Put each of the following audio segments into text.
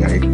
Baik.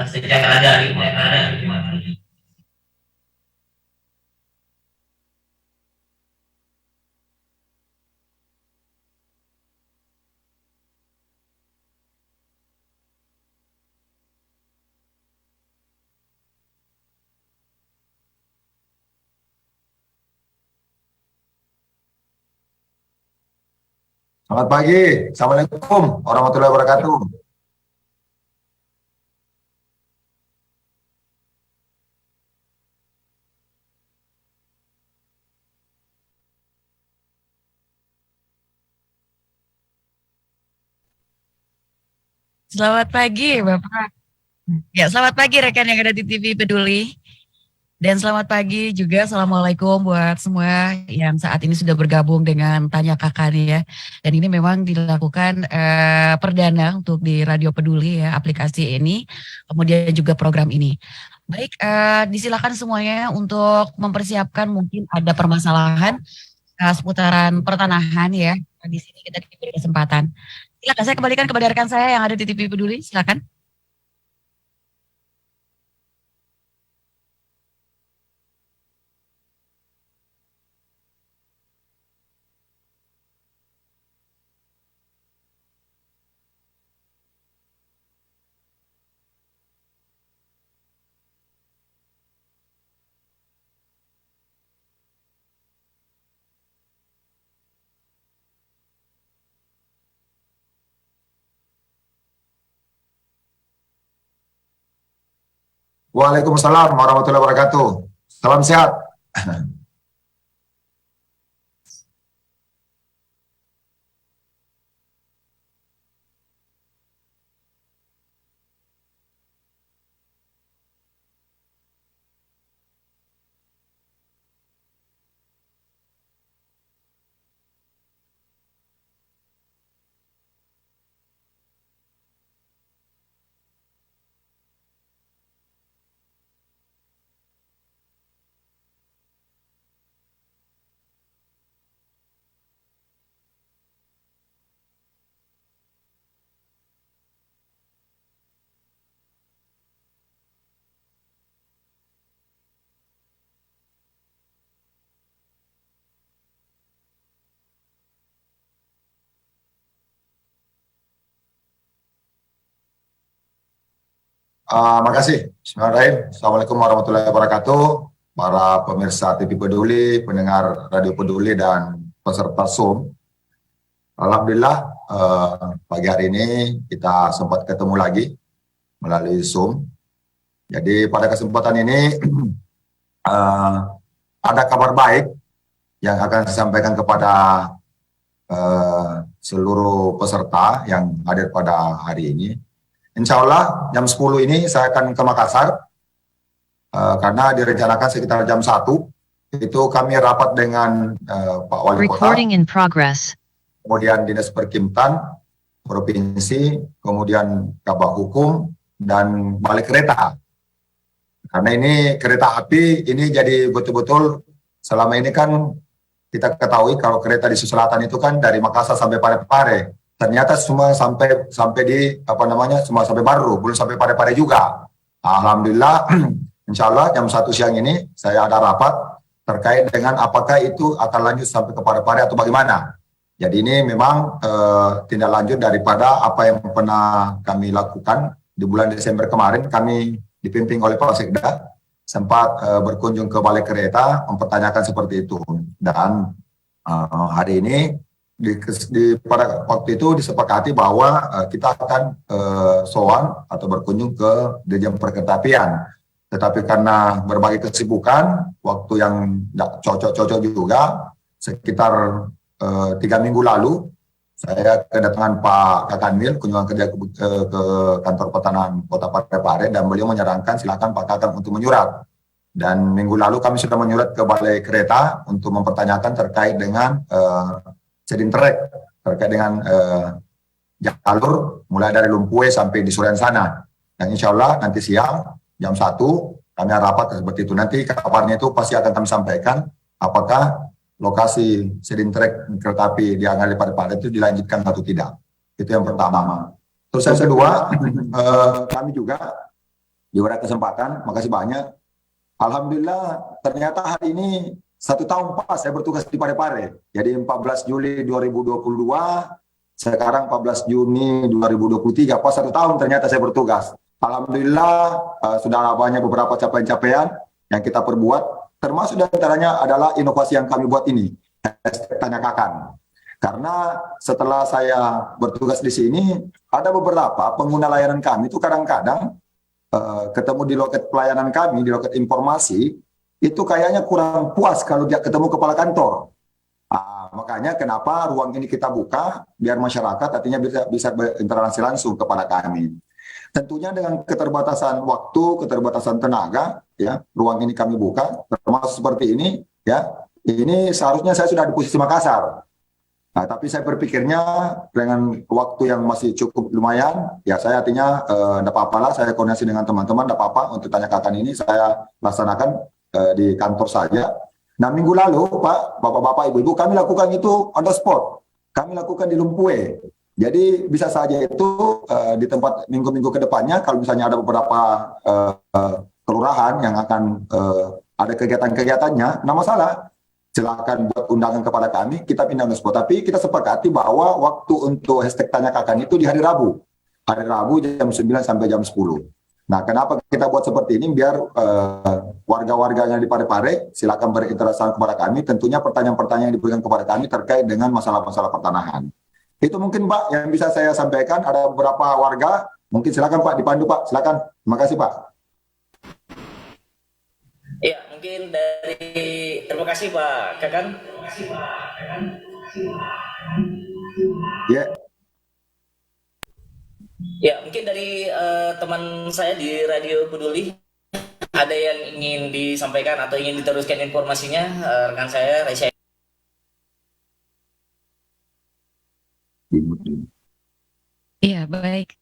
Sejak ada Selamat pagi. Assalamualaikum warahmatullahi wabarakatuh. Selamat pagi, Bapak. Ya, selamat pagi rekan yang ada di TV Peduli. Dan selamat pagi juga, Assalamualaikum buat semua yang saat ini sudah bergabung dengan Tanya Kakak nih ya. Dan ini memang dilakukan perdana untuk di Radio Peduli ya, aplikasi ini, kemudian juga program ini. Baik, disilakan semuanya untuk mempersiapkan mungkin ada permasalahan seputaran pertanahan ya. Di sini kita diberi kesempatan. Silakan saya kembalikan kepada rekan saya yang ada di TV Peduli, silakan. Waalaikumsalam warahmatullahi wabarakatuh. Salam sehat. Makasih. Bismillahirrahmanirrahim. Assalamualaikum warahmatullahi wabarakatuh. Para pemirsa TV Peduli, pendengar Radio Peduli, dan peserta Zoom. Alhamdulillah, pagi hari ini kita sempat ketemu lagi melalui Zoom. Jadi pada kesempatan ini ada kabar baik yang akan saya sampaikan kepada seluruh peserta yang hadir pada hari ini. Insya Allah jam 10 ini saya akan ke Makassar karena direncanakan sekitar jam 1 itu kami rapat dengan Pak Wali Kota, Recording in progress. kemudian Dinas Perkimtan, provinsi, kemudian Kabak Hukum, dan Balai Kereta. Karena ini kereta api ini jadi betul-betul selama ini kan kita ketahui kalau kereta di selatan itu kan dari Makassar sampai Parepare. Ternyata semua sampai di semua sampai Baru, belum sampai Parepare juga. Alhamdulillah, insya Allah jam 1 siang ini saya ada rapat terkait dengan apakah itu akan lanjut sampai ke Parepare atau bagaimana. Jadi ini memang tindak lanjut daripada apa yang pernah kami lakukan di bulan Desember kemarin. Kami dipimpin oleh Pak Sekda sempat berkunjung ke Balai Kereta mempertanyakan seperti itu, dan hari ini pada waktu itu disepakati bahwa kita akan sowan atau berkunjung ke Dirjen Perkeretaapian, tetapi karena berbagai kesibukan, waktu yang tidak cocok-cocok juga, sekitar 3 minggu lalu saya kedatangan Pak Kakanwil kunjungan kerja ke kantor pertanahan Kota Parepare, dan beliau menyarankan silakan Pak Kakan untuk menyurat. Dan minggu lalu kami sudah menyurat ke Balai Kereta untuk mempertanyakan terkait dengan sedintrek, terkait dengan jalur mulai dari Lumpue sampai di Suren sana. Dan insya Allah nanti siang jam 1 kami rapat seperti itu. Nanti kabarnya itu pasti akan kami sampaikan apakah lokasi sedintrek kereta api di Angali Parepare itu dilanjutkan atau tidak. Itu yang pertama. Terus yang kedua, kami juga diberi kesempatan, makasih banyak. Alhamdulillah ternyata hari ini 1 tahun pas saya bertugas di Parepare. Jadi 14 Juli 2022, sekarang 14 Juni 2023, pas 1 tahun ternyata saya bertugas. Alhamdulillah sudah banyak beberapa capaian-capaian yang kita perbuat. Termasuk diantaranya adalah inovasi yang kami buat ini, Tanya Kakan. Karena setelah saya bertugas di sini, ada beberapa pengguna layanan kami itu kadang-kadang ketemu di loket pelayanan kami, di loket informasi, itu kayaknya kurang puas kalau dia ketemu kepala kantor. Makanya kenapa ruang ini kita buka, biar masyarakat artinya bisa berinteraksi langsung kepada kami. Tentunya dengan keterbatasan waktu, keterbatasan tenaga, ya, ruang ini kami buka, termasuk seperti ini, ya, ini seharusnya saya sudah di posisi Makassar. Nah, tapi saya berpikirnya dengan waktu yang masih cukup lumayan, ya saya artinya tidak apa-apa lah, saya koordinasi dengan teman-teman, tidak apa-apa untuk Tanya Kakan ini saya laksanakan di kantor saja. Nah, minggu lalu, Pak, Bapak-Bapak, Ibu-Ibu, kami lakukan itu on the spot. Kami lakukan di Lumpue. Jadi bisa saja itu di tempat minggu-minggu ke depannya, kalau misalnya ada beberapa kelurahan yang akan ada kegiatan-kegiatannya, nah masalah, silakan buat undangan kepada kami, kita pindah on the spot. Tapi kita sepakati bahwa waktu untuk hashtag Tanya Kakan itu di hari Rabu. Hari Rabu jam 9 sampai jam 10. Nah, kenapa kita buat seperti ini? Biar warga-warga yang di Parepare silakan berinteraksi kepada kami. Tentunya pertanyaan-pertanyaan yang diberikan kepada kami terkait dengan masalah-masalah pertanahan. Itu mungkin Pak yang bisa saya sampaikan. Ada beberapa warga, mungkin silakan Pak dipandu Pak, silakan. Terima kasih Pak. Ya, mungkin terima kasih Pak Kakan. Ya. Ya, mungkin dari teman saya di Radio Peduli ada yang ingin disampaikan atau ingin diteruskan informasinya, rekan saya Raisya. Iya, baik.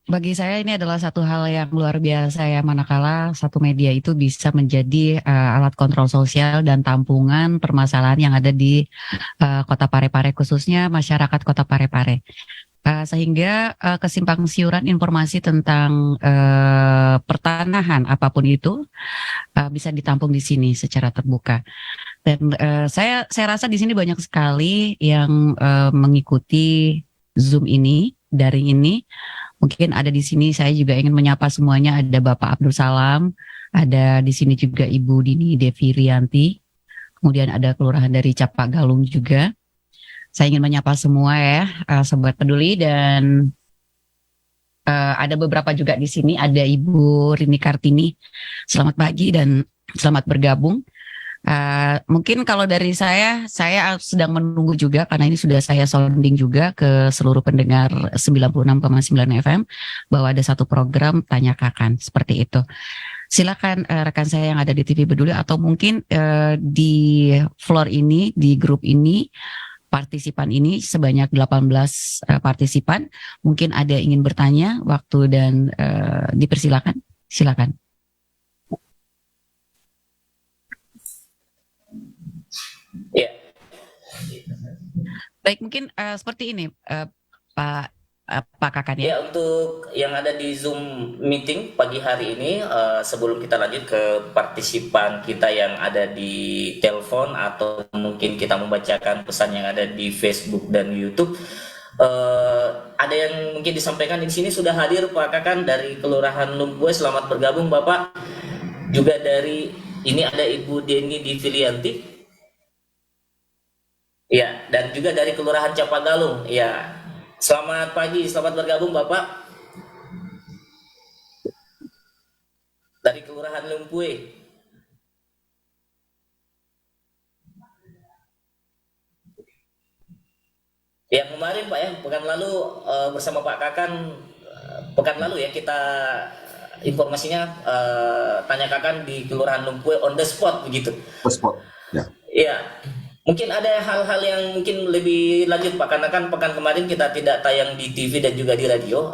Bagi saya ini adalah satu hal yang luar biasa ya, manakala satu media itu bisa menjadi alat kontrol sosial dan tampungan permasalahan yang ada di Kota Parepare, khususnya masyarakat Kota Parepare. Sehingga kesimpang siuran informasi tentang pertanahan apapun itu bisa ditampung di sini secara terbuka. Dan saya rasa di sini banyak sekali yang mengikuti Zoom ini, daring ini. Mungkin ada di sini, saya juga ingin menyapa semuanya. Ada Bapak Abdul Salam, ada di sini juga Ibu Dini Devi Rianti, kemudian ada kelurahan dari Capak Galung juga. Saya ingin menyapa semua ya, Sobat Peduli, dan ada beberapa juga di sini. Ada Ibu Rini Kartini. Selamat pagi dan selamat bergabung. Mungkin kalau dari saya sedang menunggu juga, karena ini sudah saya sounding juga ke seluruh pendengar 96,9 FM bahwa ada satu program Tanya Kakan, seperti itu. Silakan rekan saya yang ada di TV Peduli atau mungkin di floor ini, di grup ini, partisipan ini sebanyak 18 partisipan. Mungkin ada yang ingin bertanya, waktu dan dipersilakan. Silakan. Ya. Baik, mungkin seperti ini, Pak Kakan ya. Ya, untuk yang ada di Zoom meeting pagi hari ini, sebelum kita lanjut ke partisipan kita yang ada di telepon atau mungkin kita membacakan pesan yang ada di Facebook dan YouTube, ada yang mungkin disampaikan di sini. Sudah hadir Pak Kakan dari Kelurahan Lumpue, selamat bergabung Bapak. Juga dari ini ada Ibu Deni Divilianti. Ya, dan juga dari Kelurahan Capagalung. Ya, selamat pagi, selamat bergabung Bapak. Dari Kelurahan Lumpue. Yang kemarin Pak ya, pekan lalu bersama Pak Kakan, pekan lalu ya kita informasinya tanya Kakan di Kelurahan Lumpue on the spot begitu. Spot, ya. Iya. Mungkin ada hal-hal yang mungkin lebih lanjut Pak, karena kan pekan kemarin kita tidak tayang di TV dan juga di radio.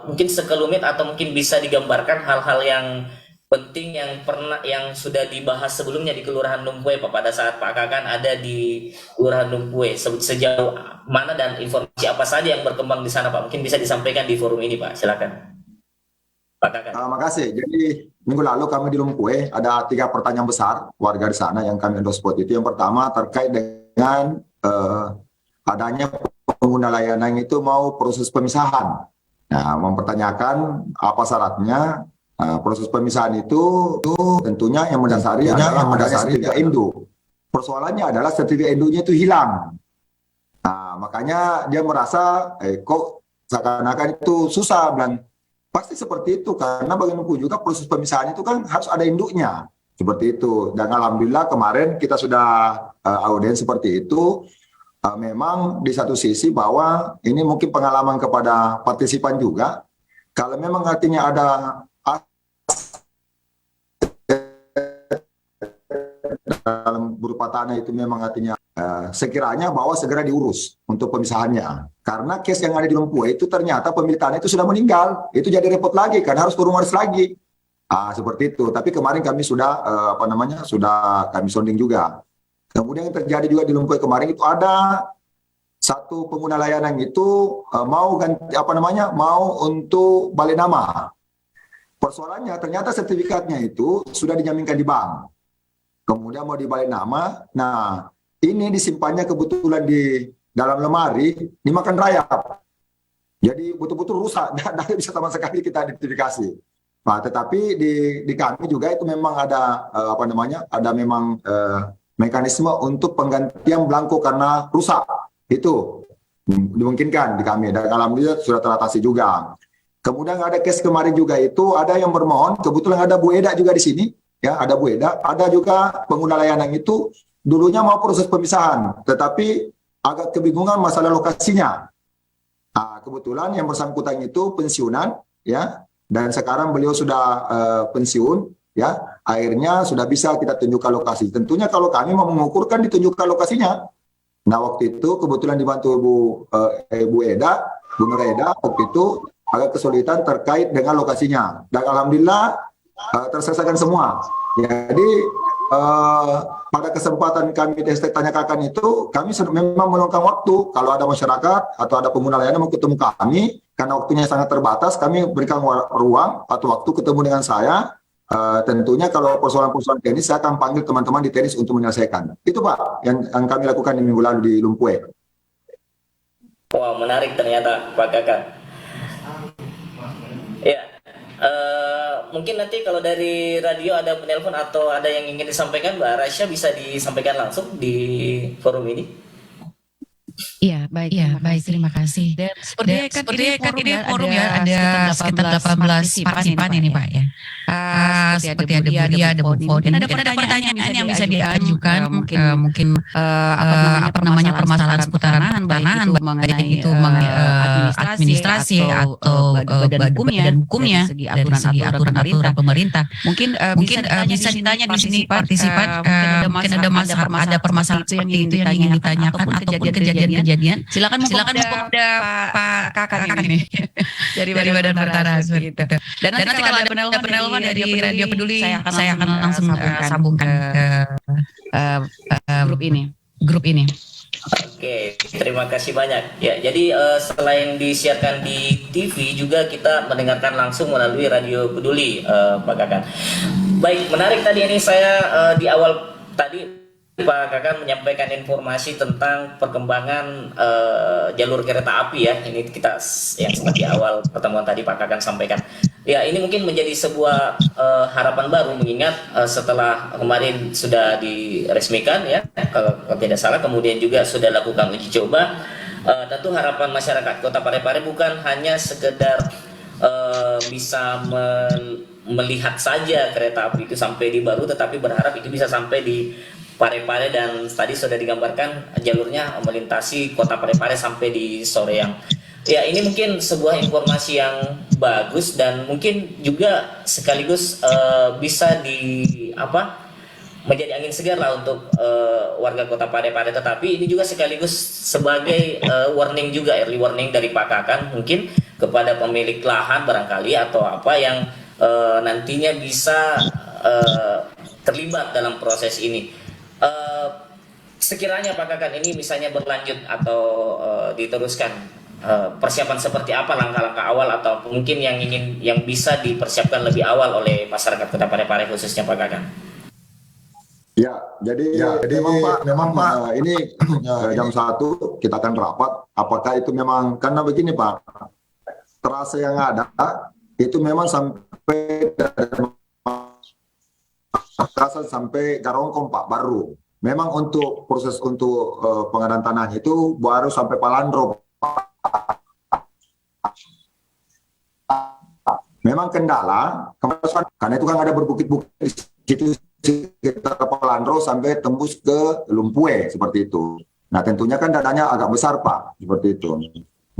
Mungkin sekelumit atau mungkin bisa digambarkan hal-hal yang penting yang sudah dibahas sebelumnya di Kelurahan Lumpue Pak, pada saat Pak Kakan ada di Kelurahan Lumpue, sejauh mana dan informasi apa saja yang berkembang di sana Pak, mungkin bisa disampaikan di forum ini Pak, silakan Pak Kakan. Terima kasih. Jadi minggu lalu kami di Lumpue ada 3 pertanyaan besar warga di sana yang kami spot itu. Yang pertama terkait dengan adanya pengguna layanan itu mau proses pemisahan. Nah, mempertanyakan apa syaratnya. Proses pemisahan itu tentunya yang mendasari adalah sertifikat induk. Persoalannya adalah sertifikat induknya itu hilang. Nah, makanya dia merasa kok seakan-akan itu susah, bilang pasti seperti itu karena bagaimanapun juga proses pemisahan itu kan harus ada induknya seperti itu. Dan alhamdulillah kemarin kita sudah audiens seperti itu. Memang di satu sisi bahwa ini mungkin pengalaman kepada partisipan juga. Kalau memang artinya ada dalam berupa tanah itu memang artinya sekiranya bahwa segera diurus untuk pemisahannya. Karena case yang ada di Lumpue itu ternyata pemilik tanah itu sudah meninggal. Itu jadi repot lagi kan, harus turun waris lagi. Seperti itu. Tapi kemarin kami sudah sudah kami sounding juga. Kemudian yang terjadi juga di Lumpue kemarin itu ada satu pengguna layanan itu mau ganti mau untuk balik nama. Persoalannya ternyata sertifikatnya itu sudah dijaminkan di bank. Kemudian mau dibalik nama. Nah, ini disimpannya kebetulan di dalam lemari, dimakan rayap. Jadi betul-betul rusak, tidak bisa sama sekali kita identifikasi. Nah, tetapi di kami juga itu memang ada ada memang mekanisme untuk penggantian belangko karena rusak. Itu dimungkinkan di kami dan alhamdulillah sudah teratasi juga. Kemudian ada case kemarin juga itu ada yang bermohon, kebetulan ada Bu Eda juga di sini. Ya, ada Bu Eda, ada juga pengguna layanan itu dulunya mau proses pemisahan, tetapi agak kebingungan masalah lokasinya. Kebetulan yang bersangkutan itu pensiunan, ya, dan sekarang beliau sudah pensiun, ya, akhirnya sudah bisa kita tunjukkan lokasi. Tentunya kalau kami mau mengukurkan ditunjukkan lokasinya. Nah, waktu itu kebetulan dibantu Bu Eda, Bu Nur Eda, waktu itu agak kesulitan terkait dengan lokasinya. Dan alhamdulillah terselesaikan semua. Jadi pada kesempatan kami di Tanyakan Kakan itu kami memang meluangkan waktu kalau ada masyarakat atau ada pengguna layanan mau ketemu kami karena waktunya sangat terbatas, kami berikan ruang atau waktu ketemu dengan saya. Tentunya kalau persoalan-persoalan teknis saya akan panggil teman-teman di teknis untuk menyelesaikan. Itu Pak yang kami lakukan di minggu lalu di Lumpue. Wah, menarik ternyata Pak Kakan. Ya. Mungkin nanti kalau dari radio ada penelpon atau ada yang ingin disampaikan, Mbak Rasya bisa disampaikan langsung di forum ini. Iya, baik, terima kasih. Dan sepertinya kan ini forum ya, ada sekitar 18 partisipan ini Pak ya. Seperti ada Budia, ada Bu Fodi. Mungkin ada pertanyaan yang bisa diajukan, mungkin apa namanya permasalahan seputaran tanah, baik itu administrasi atau badan hukumnya dari segi aturan pemerintah. Mungkin bisa ditanya di sini partisipan, mungkin ada permasalahan seperti itu yang ingin ditanyakan ataupun kejadian-kejadian. Silakan ada Pak Kakak ini dari Badan Pertanahan seperti itu. Dan nanti kalau ada penelpon dari Radio Peduli, saya akan langsung sambungkan ke grup ini. Oke, terima kasih banyak. Ya, jadi selain disiarkan di TV juga kita mendengarkan langsung melalui Radio Peduli, Pak Kakan. Baik, menarik tadi ini saya di awal tadi Pak Kakan menyampaikan informasi tentang perkembangan jalur kereta api ya. Ini kita yang seperti awal pertemuan tadi Pak Kakan sampaikan. Ya, ini mungkin menjadi sebuah harapan baru mengingat setelah kemarin sudah diresmikan ya, kalau tidak salah, kemudian juga sudah lakukan uji coba. Tentu harapan masyarakat Kota Parepare bukan hanya sekedar bisa melihat saja kereta api itu sampai di Baru, tetapi berharap itu bisa sampai di Parepare dan tadi sudah digambarkan jalurnya melintasi Kota Parepare sampai di Soreang. Ya, ini mungkin sebuah informasi yang bagus dan mungkin juga sekaligus bisa menjadi angin segar lah untuk warga Kota Parepare. Tetapi ini juga sekaligus sebagai warning juga, early warning dari Pak Kakan mungkin kepada pemilik lahan barangkali atau apa yang nantinya bisa terlibat dalam proses ini. Sekiranya Pak Kakan ini misalnya berlanjut atau diteruskan, persiapan seperti apa langkah-langkah awal atau mungkin yang bisa dipersiapkan lebih awal oleh masyarakat Kota Parepare khususnya Pak Kakan? Ya, jadi memang Pak, ini jam 1 kita akan rapat. Apakah itu memang karena begini Pak, trase yang ada itu memang sampai dari Makassar sampai Garongkong Pak, baru. Memang untuk proses untuk pengadaan tanahnya itu baru sampai Palandro. Memang kendala, karena itu kan ada berbukit-bukit di situ sekitar Palandro sampai tembus ke Lumpue seperti itu. Nah tentunya kan dadanya agak besar Pak, seperti itu.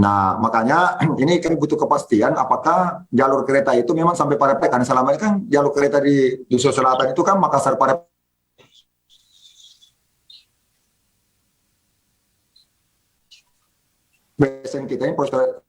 Nah makanya ini kan butuh kepastian apakah jalur kereta itu memang sampai Parepare, karena selama ini kan jalur kereta di Sulawesi Selatan itu kan Makassar Parepare. BSN kita ini proyek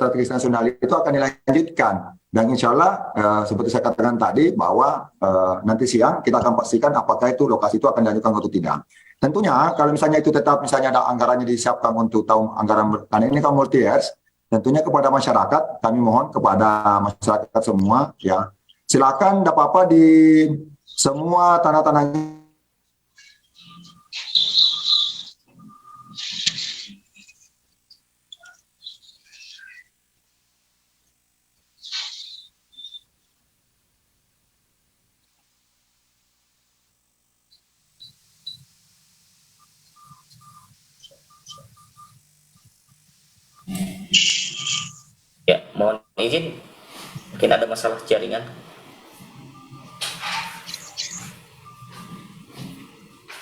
strategis nasional itu akan dilanjutkan dan insya Allah seperti saya katakan tadi bahwa nanti siang kita akan pastikan apakah itu lokasi itu akan dilanjutkan atau tidak. Tentunya kalau misalnya itu tetap misalnya ada anggarannya disiapkan untuk tahun anggaran karena ini kan multi years, tentunya kepada masyarakat kami mohon kepada masyarakat semua ya silakan tidak apa-apa di semua tanah-tanah Ya, mohon izin, mungkin ada masalah jaringan.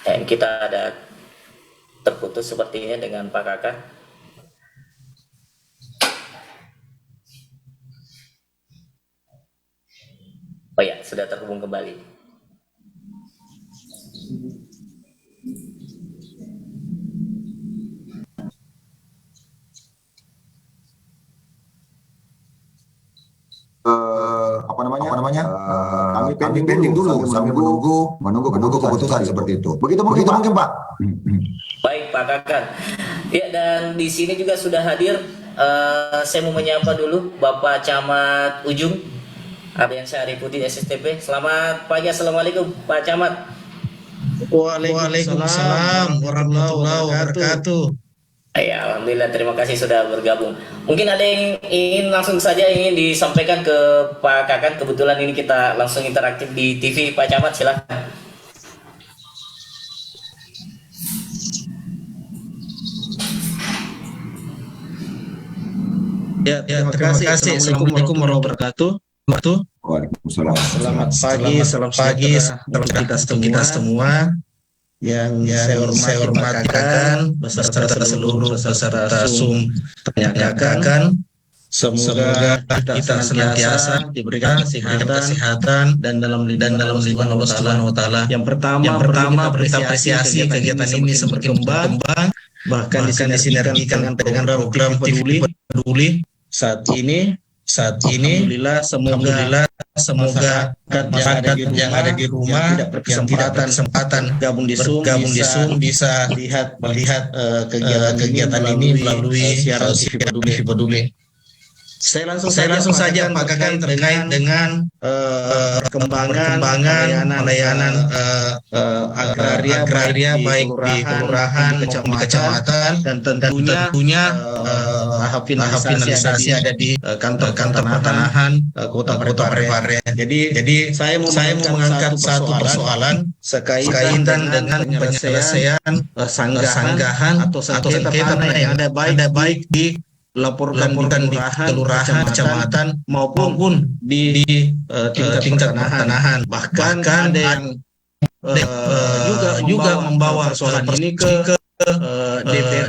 Dan kita ada terputus sepertinya dengan Pak Kakan. Oh ya, sudah terhubung kembali. kami pending dulu sambil menunggu keputusan seperti itu. Begitu mungkin Pak. Baik Pak Kakan. Ya, dan di sini juga sudah hadir. Saya mau menyapa dulu Bapak Camat Ujung Ardiansyah Arifudin SSTP. Selamat pagi, assalamualaikum Pak Camat. Waalaikumsalam warahmatullahi wabarakatuh. Ya, alhamdulillah, terima kasih sudah bergabung. Mungkin ada yang ingin langsung saja ingin disampaikan ke Pak Kakan. Kebetulan ini kita langsung interaktif di TV, Pak Camat, silakan. Ya, terima kasih. Assalamualaikum warahmatullahi wabarakatuh. Waalaikumsalam. Selamat pagi, salam kita semua yang saya hormati kakak beserta seluruh peserta Zoom ternyatakan. Semoga kita senantiasa diberikan kesehatan dan dalam lindungan Allah Subhanahu wa taala. Yang pertama kita apresiasi kegiatan ini semakin berkembang, bahkan disinergikan dengan program peduli saat ini. Alhamdulillah, semoga masyarakat yang ada di rumah yang tidak berkesempatan gabung di Zoom bisa melihat kegiatan ini melalui siaran TV Peduli. Saya langsung saja Pak Kakang terkait dengan perkembangan pelayanan agraria baik di kelurahan maupun di kecamatan, dan tentunya tahap finalisasi ada di kantor pertanahan Kota Parepare. Jadi saya mau mengangkat satu persoalan sekaitan dengan penyelesaian sanggahan atau sengketa yang ada baik di laporkan di kelurahan, kecamatan maupun di tingkat pertanahan. Bahkan ada yang juga membawa persoalan ini ke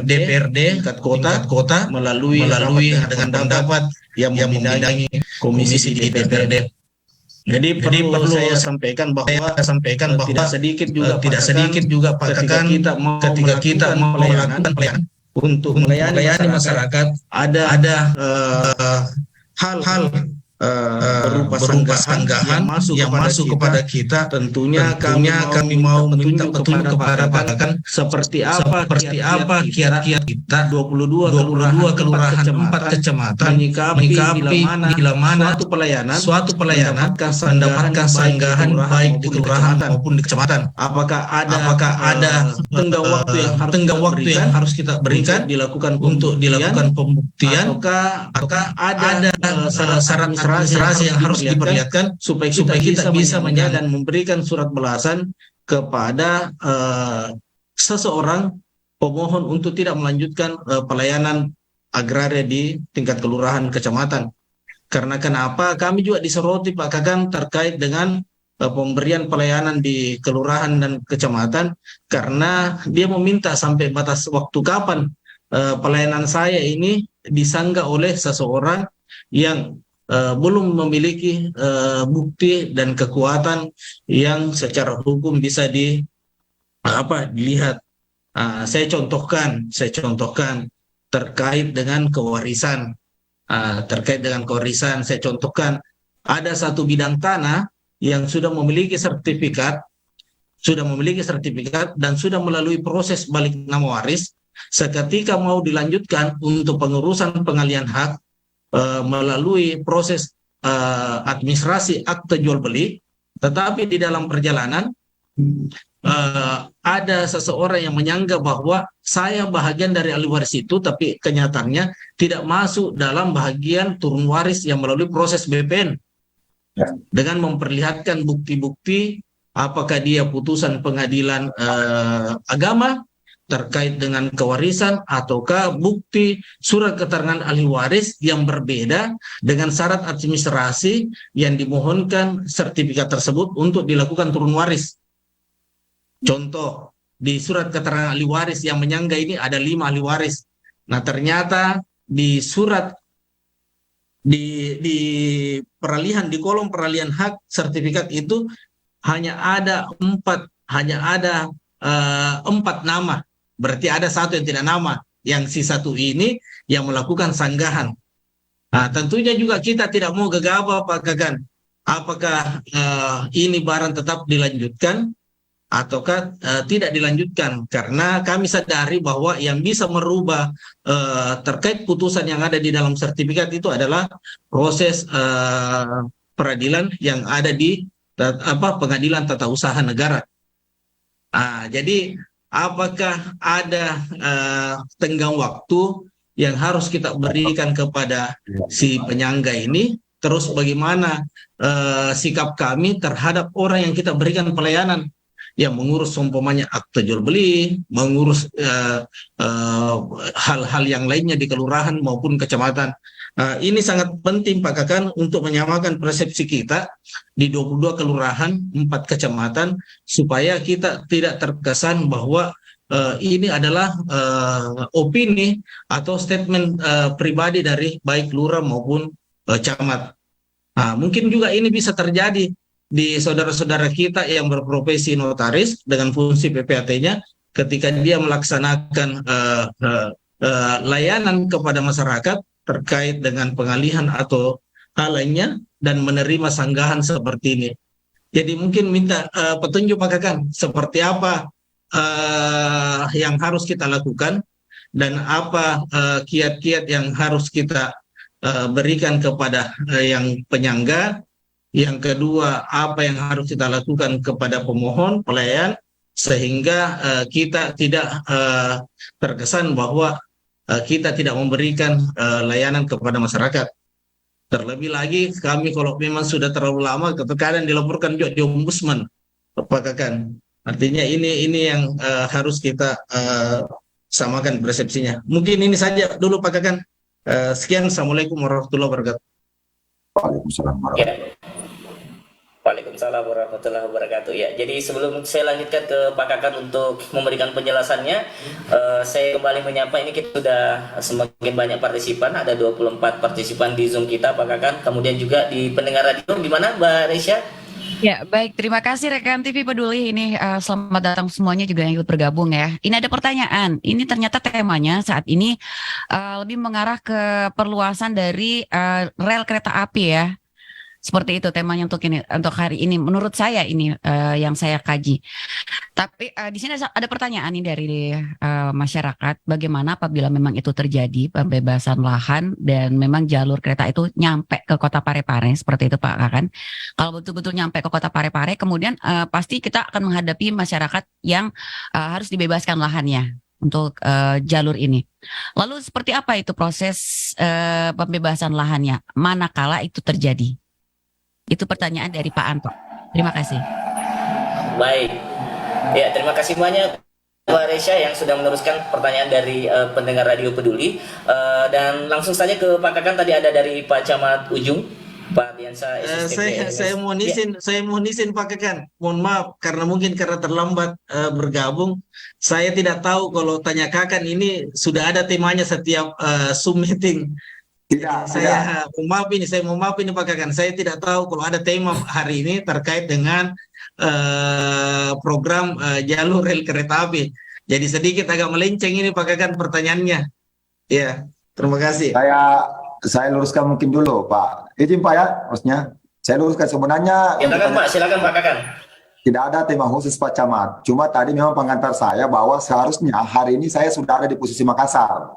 DPRD tingkat kota melalui dengan pendapat yang membidangi komisi di DPRD. Jadi perlu saya sampaikan bahwa tidak sedikit juga Pak Kakang ketika kita mau melakukan pelayanan untuk melayani masyarakat ada hal berupa sanggahan yang masuk kepada kita. Tentunya kami mau meminta petunjuk kepada Pak Kakang seperti apa kiat-kiat kita 22 kelurahan 4 kecamatan menyikapi bila mana suatu pelayanan mendapatkan sanggahan baik di kelurahan maupun di kecamatan. Apakah ada tenggang waktu yang harus kita berikan untuk dilakukan pembuktian, ataukah ada syarat administrasi yang harus diperlihatkan supaya kita bisa menyadari dan memberikan surat balasan kepada seseorang pemohon untuk tidak melanjutkan pelayanan agraria di tingkat kelurahan kecamatan. Karena kenapa kami juga disoroti Pak Kakang terkait dengan pemberian pelayanan di kelurahan dan kecamatan, karena dia meminta sampai batas waktu kapan pelayanan saya ini disanggah oleh seseorang yang belum memiliki bukti dan kekuatan yang secara hukum bisa dilihat. Saya contohkan terkait dengan kewarisan. Saya contohkan ada satu bidang tanah yang sudah memiliki sertifikat dan sudah melalui proses balik nama waris. Seketika mau dilanjutkan untuk pengurusan pengalihan hak melalui proses administrasi akte jual beli, tetapi di dalam perjalanan ada seseorang yang menyanggah bahwa saya bahagian dari ahli waris itu, tapi kenyataannya tidak masuk dalam bahagian turun waris yang melalui proses BPN. Dengan memperlihatkan bukti-bukti apakah dia putusan pengadilan agama terkait dengan kewarisan, ataukah bukti surat keterangan ahli waris yang berbeda dengan syarat administrasi yang dimohonkan sertifikat tersebut untuk dilakukan turun waris. Contoh, di surat keterangan ahli waris yang menyanggah ini ada 5 ahli waris. Nah, ternyata di surat di peralihan, di kolom peralihan hak sertifikat itu hanya ada 4 nama. Berarti ada satu yang tidak nama, yang si satu ini yang melakukan sanggahan. Nah, tentunya juga kita tidak mau gegabah Pak Kakang. Apakah ini barang tetap dilanjutkan ataukah tidak dilanjutkan? Karena kami sadari bahwa yang bisa merubah terkait putusan yang ada di dalam sertifikat itu adalah proses peradilan yang ada di Pengadilan Tata Usaha Negara. Jadi apakah ada tenggang waktu yang harus kita berikan kepada si penyangga ini? Terus bagaimana sikap kami terhadap orang yang kita berikan pelayanan, yang mengurus umpamanya akte jual beli, mengurus hal-hal yang lainnya di kelurahan maupun kecamatan. Ini sangat penting Pak Kakan untuk menyamakan persepsi kita di 22 kelurahan, 4 kecamatan, supaya kita tidak terkesan bahwa ini adalah opini atau statement pribadi dari baik lurah maupun camat. Mungkin juga ini bisa terjadi di saudara-saudara kita yang berprofesi notaris dengan fungsi PPAT-nya ketika dia melaksanakan layanan kepada masyarakat terkait dengan pengalihan atau hal lainnya dan menerima sanggahan seperti ini. Jadi mungkin minta petunjuk Pak Kakan seperti apa yang harus kita lakukan dan apa kiat-kiat yang harus kita berikan kepada yang penyangga. Yang kedua, apa yang harus kita lakukan kepada pemohon, pelayan, sehingga kita tidak terkesan bahwa kita tidak memberikan layanan kepada masyarakat. Terlebih lagi kami kalau memang sudah terlalu lama terkadang dilaporkan juga di ombudsman, Pak Kakan. Artinya ini yang harus kita samakan persepsinya. Mungkin ini saja dulu Pak Kakan. Sekian, Assalamualaikum warahmatullahi wabarakatuh. Waalaikumsalam warahmatullahi wabarakatuh. Waalaikumsalam warahmatullahi wabarakatuh. Ya, jadi sebelum saya lanjutkan ke Pak Kakan untuk memberikan penjelasannya, saya kembali menyapa, ini kita sudah semakin banyak partisipan, ada 24 partisipan di Zoom kita Pak Kakan, kemudian juga di pendengar radio, gimana Mbak Resya? Ya, baik. Terima kasih rekan TV Peduli. Ini selamat datang semuanya juga yang ikut bergabung ya. Ini ada pertanyaan. Ini ternyata temanya saat ini lebih mengarah ke perluasan dari rel kereta api ya. Seperti itu temanya untuk ini, untuk hari ini. Menurut saya ini yang saya kaji. Tapi di sini ada pertanyaan nih dari masyarakat. Bagaimana apabila memang itu terjadi pembebasan lahan dan memang jalur kereta itu nyampe ke Kota Parepare seperti itu Pak Kakan. Kalau betul-betul nyampe ke Kota Parepare, kemudian pasti kita akan menghadapi masyarakat yang harus dibebaskan lahannya untuk jalur ini. Lalu seperti apa itu proses pembebasan lahannya? Manakala itu terjadi? Itu pertanyaan dari Pak Anto. Terima kasih. Baik. Ya, terima kasih banyak Mbak Resya yang sudah meneruskan pertanyaan dari pendengar Radio Peduli. Dan langsung saja ke Pak Kakan, tadi ada dari Pak Camat Ujung, Pak Diansa SSTP. Saya mohon izin Pak Kakan. Mohon maaf karena mungkin karena terlambat bergabung. Saya tidak tahu kalau tanya Kakan ini sudah ada temanya setiap Zoom meeting. Saya mau maaf ini Pak Kakan. Saya tidak tahu kalau ada tema hari ini terkait dengan program jalur rel kereta api. Jadi sedikit agak melenceng ini Pak Kakan pertanyaannya. Ya, terima kasih. Saya luruskan mungkin dulu Pak. Izin Pak ya, harusnya. Saya luruskan sebenarnya. Silakan Pak Kakan. Tidak ada tema khusus Pak Camat. Cuma tadi memang pengantar saya bahwa seharusnya hari ini saya sudah ada di posisi Makassar.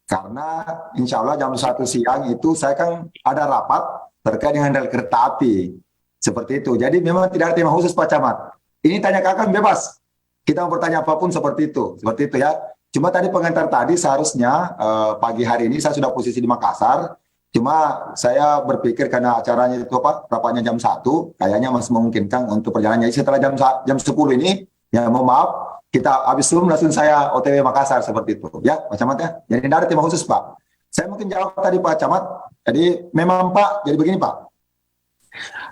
Karena insya Allah jam 1 siang itu saya kan ada rapat terkait dengan rel kereta api. Seperti itu. Jadi memang tidak ada tema khusus Pak Camat. Ini tanya Kakan bebas. Kita mau bertanya apapun seperti itu. Seperti itu ya. Cuma tadi pengantar tadi seharusnya pagi hari ini saya sudah posisi di Makassar. Cuma saya berpikir karena acaranya itu rapatnya jam 1, kayaknya masih memungkinkan untuk perjalanannya. Setelah jam 10 ini, ya mohon maaf, kita habis Zoom langsung saya OTW Makassar seperti itu. Ya, Pak Camat ya. Jadi tidak ada tema khusus, Pak. Saya mungkin jawab tadi Pak Camat. Jadi memang Pak, jadi begini Pak.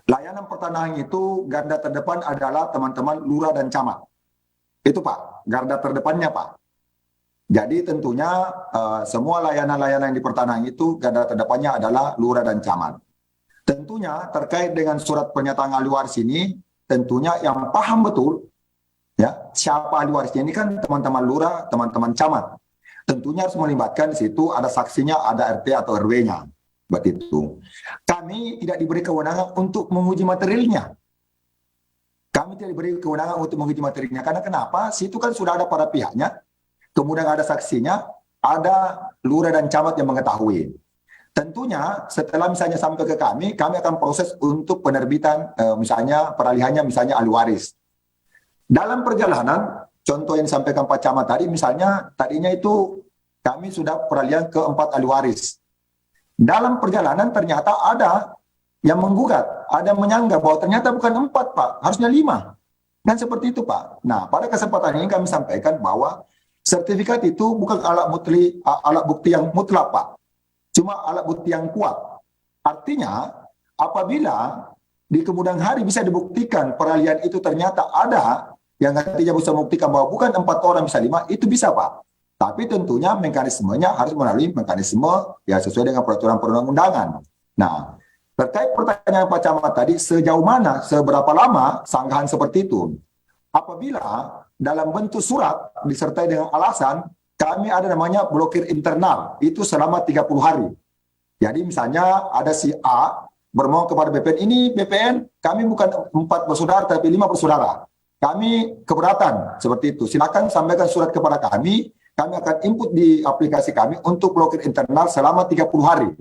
Layanan pertanahan itu garda terdepan adalah teman-teman lurah dan camat. Itu Pak, garda terdepannya Pak. Jadi tentunya semua layanan-layanan di pertanahan itu garda terdepannya adalah lurah dan camat. Tentunya terkait dengan surat pernyataan ahli waris ini, tentunya yang paham betul ya, siapa ahli warisnya ini kan teman-teman lurah, teman-teman camat. Tentunya harus melibatkan di situ ada saksinya, ada RT atau RW-nya. Buat itu. Kami tidak diberi kewenangan untuk menguji materialnya. Kami tidak diberi kewenangan untuk menguji materialnya. Karena kenapa? Situ kan sudah ada para pihaknya. Kemudian ada saksinya, ada lurah dan camat yang mengetahui. Tentunya setelah misalnya sampai ke kami akan proses untuk penerbitan misalnya peralihannya misalnya ahli waris. Dalam perjalanan, contoh yang disampaikan Pak Camat tadi, misalnya tadinya itu kami sudah peralihan ke 4 ahli waris. Dalam perjalanan ternyata ada yang menggugat, ada yang menyanggah bahwa ternyata bukan 4 Pak, harusnya 5. Dan seperti itu Pak. Nah pada kesempatan ini kami sampaikan bahwa sertifikat itu bukan alat bukti yang mutlak Pak. cuma alat bukti yang kuat. Artinya, apabila di kemudian hari bisa dibuktikan peralihan itu ternyata ada yang nantinya bisa membuktikan bahwa bukan 4 orang bisa 5, itu bisa Pak. Tapi tentunya mekanismenya harus melalui mekanisme ya sesuai dengan peraturan perundang-undangan. Nah, terkait pertanyaan Pak Camat tadi, sejauh mana, seberapa lama sanggahan seperti itu? Apabila dalam bentuk surat disertai dengan alasan, kami ada namanya blokir internal, itu selama 30 hari. Jadi misalnya ada si A bermohon kepada BPN, ini BPN kami bukan 4 bersaudara tapi 5 bersaudara. Kami keberatan seperti itu. Silakan sampaikan surat kepada kami akan input di aplikasi kami untuk blokir internal selama 30 hari.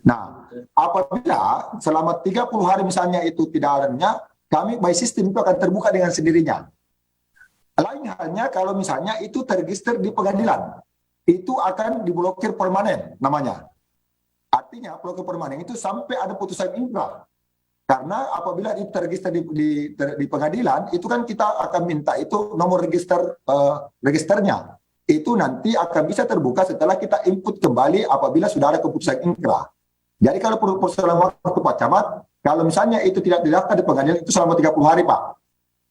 Nah, apabila selama 30 hari misalnya itu tidak adanya, kami by sistem itu akan terbuka dengan sendirinya. Lain halnya kalau misalnya itu terregister di pengadilan, itu akan diblokir permanen namanya. Artinya blokir permanen itu sampai ada putusan inkrah. Karena apabila itu terregister di pengadilan, itu kan kita akan minta itu nomor registernya. Itu nanti akan bisa terbuka setelah kita input kembali apabila sudah ada keputusan inkrah. Jadi kalau persoalan waktu Pak Camat, kalau misalnya itu tidak didaftar di pengadilan, itu selama 30 hari Pak.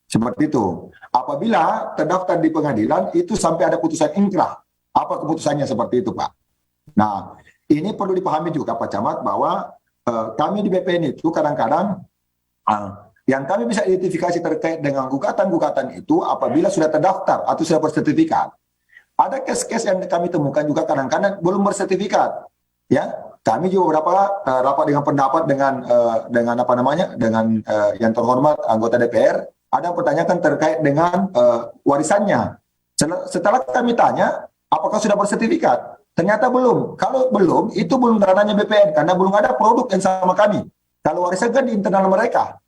Seperti itu. Apabila terdaftar di pengadilan, itu sampai ada putusan inkrah. Apa keputusannya seperti itu Pak. Nah, ini perlu dipahami juga Pak Camat bahwa kami di BPN itu kadang-kadang yang kami bisa identifikasi terkait dengan gugatan-gugatan itu apabila sudah terdaftar atau sudah bersertifikat. Ada case-case yang kami temukan juga kadang-kadang belum bersertifikat. Ya, kami juga beberapa rapat dengan pendapat dengan apa namanya dengan yang terhormat anggota DPR ada yang pertanyakan terkait dengan warisannya. Setelah kami tanya apakah sudah bersertifikat. Ternyata belum. Kalau belum, itu belum ranahnya BPN karena belum ada produk yang sama kami. Kalau warisan kan di internal mereka.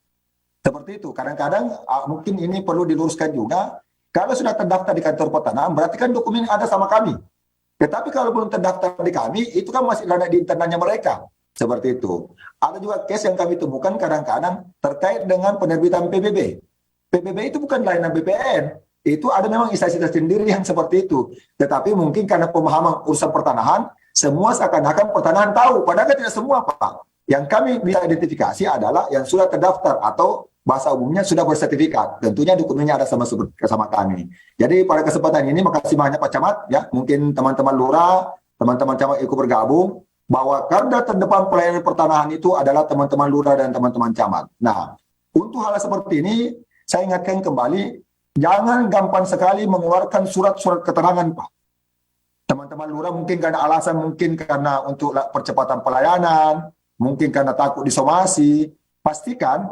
Seperti itu. Kadang-kadang mungkin ini perlu diluruskan juga. Kalau sudah terdaftar di kantor pertanahan, berarti kan dokumen ada sama kami. Tetapi kalau belum terdaftar di kami, itu kan masih ranah di internalnya mereka. Seperti itu. Ada juga case yang kami temukan kadang-kadang terkait dengan penerbitan PBB. PBB itu bukan layanan BPN. Itu ada memang instansi tersendiri yang seperti itu. Tetapi mungkin karena pemahaman urusan pertanahan, semua seakan-akan pertanahan tahu. Padahal tidak semua, Pak. Yang kami bisa identifikasi adalah yang sudah terdaftar atau bahasa umumnya sudah bersertifikat. Tentunya dokumennya ada sama kami. Jadi pada kesempatan ini, makasih banyak Pak Camat. Ya, mungkin teman-teman lurah, teman-teman camat ikut bergabung, bahwa garda terdepan pelayanan pertanahan itu adalah teman-teman lurah dan teman-teman camat. Nah, untuk hal seperti ini, saya ingatkan kembali, jangan gampang sekali mengeluarkan surat-surat keterangan, Pak. Teman-teman lurah mungkin karena alasan, mungkin karena untuk percepatan pelayanan, mungkin karena takut disomasi. Pastikan,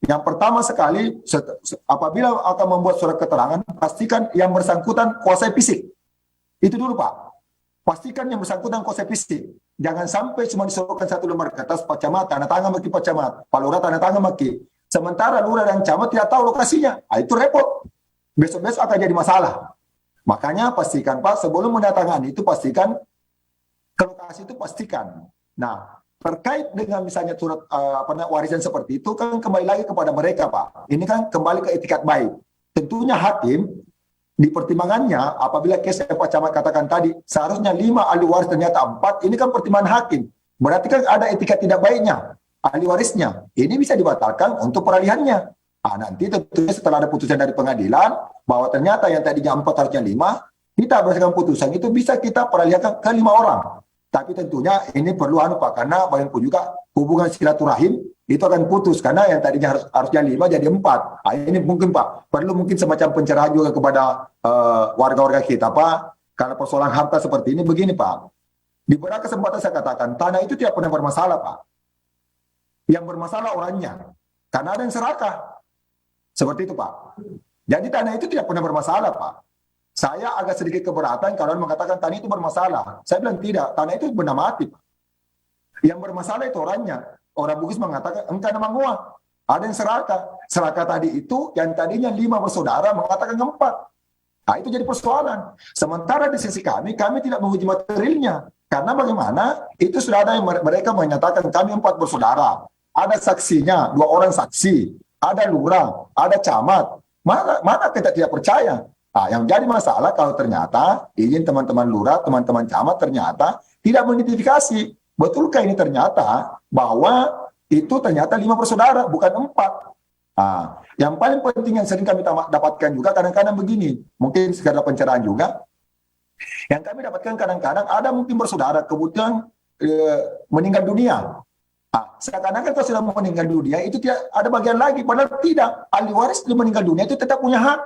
yang pertama sekali, apabila akan membuat surat keterangan, pastikan yang bersangkutan kuasai fisik. Itu dulu, Pak. Pastikan yang bersangkutan kuasai fisik. Jangan sampai cuma disuruhkan satu lembar kertas, Pak Camat, tanda tangan bagi Pak Camat, Pak Lurah tanda tangan bagi. Sementara lurah dan camat tidak tahu lokasinya. Itu repot. Besok-besok akan jadi masalah. Makanya pastikan Pak, sebelum mendatangani itu pastikan ke lokasi itu pastikan. Nah, terkait dengan misalnya surat warisan seperti itu kan kembali lagi kepada mereka Pak. Ini kan kembali ke etikat baik. Tentunya hakim di pertimbangannya apabila case yang Pak Camat katakan tadi seharusnya 5 ahli waris ternyata 4, ini kan pertimbangan hakim. Berarti kan ada etikat tidak baiknya ahli warisnya. Ini bisa dibatalkan untuk peralihannya. Nanti tentunya setelah ada putusan dari pengadilan bahwa ternyata yang tadinya 4 harusnya 5, kita berdasarkan putusan itu bisa kita peralihankan ke 5 orang. Tapi tentunya ini perlu Pak, karena bagaimanapun juga hubungan silaturahim itu akan putus karena yang tadinya harusnya 5 jadi 4. Ini mungkin Pak, perlu mungkin semacam pencerahan juga kepada warga-warga kita Pak. Karena persoalan harta seperti ini begini Pak. Di beberapa kesempatan saya katakan tanah itu tidak pernah bermasalah Pak. Yang bermasalah orangnya. Karena ada yang serakah. Seperti itu Pak. Jadi tanah itu tidak pernah bermasalah Pak. Saya agak sedikit keberatan kalau mengatakan tanah itu bermasalah. Saya bilang tidak, tanah itu benda mati Pak. Yang bermasalah itu orangnya. Orang Bugis mengatakan engkau nama gua. Ada yang serakah. Serakah tadi itu yang tadinya 5 bersaudara mengatakan 4. Itu jadi persoalan. Sementara di sisi kami tidak menguji materialnya. Karena bagaimana? Itu sudah ada yang mereka menyatakan kami 4 bersaudara. Ada saksinya, 2 orang saksi. Ada lurah, ada camat. Mana kita tidak percaya? Yang jadi masalah kalau ternyata izin teman-teman lurah, teman-teman camat ternyata tidak mengidentifikasi. Betulkah ini ternyata bahwa itu ternyata 5 bersaudara, bukan 4. Yang paling penting yang sering kami dapatkan juga kadang-kadang begini, mungkin sekedar pencerahan juga. Yang kami dapatkan kadang-kadang ada mungkin bersaudara kebetulan meninggal dunia. Seakan-akan kalau sudah meninggal dunia itu tidak ada bagian lagi, padahal tidak. Ahli waris di meninggal dunia itu tetap punya hak.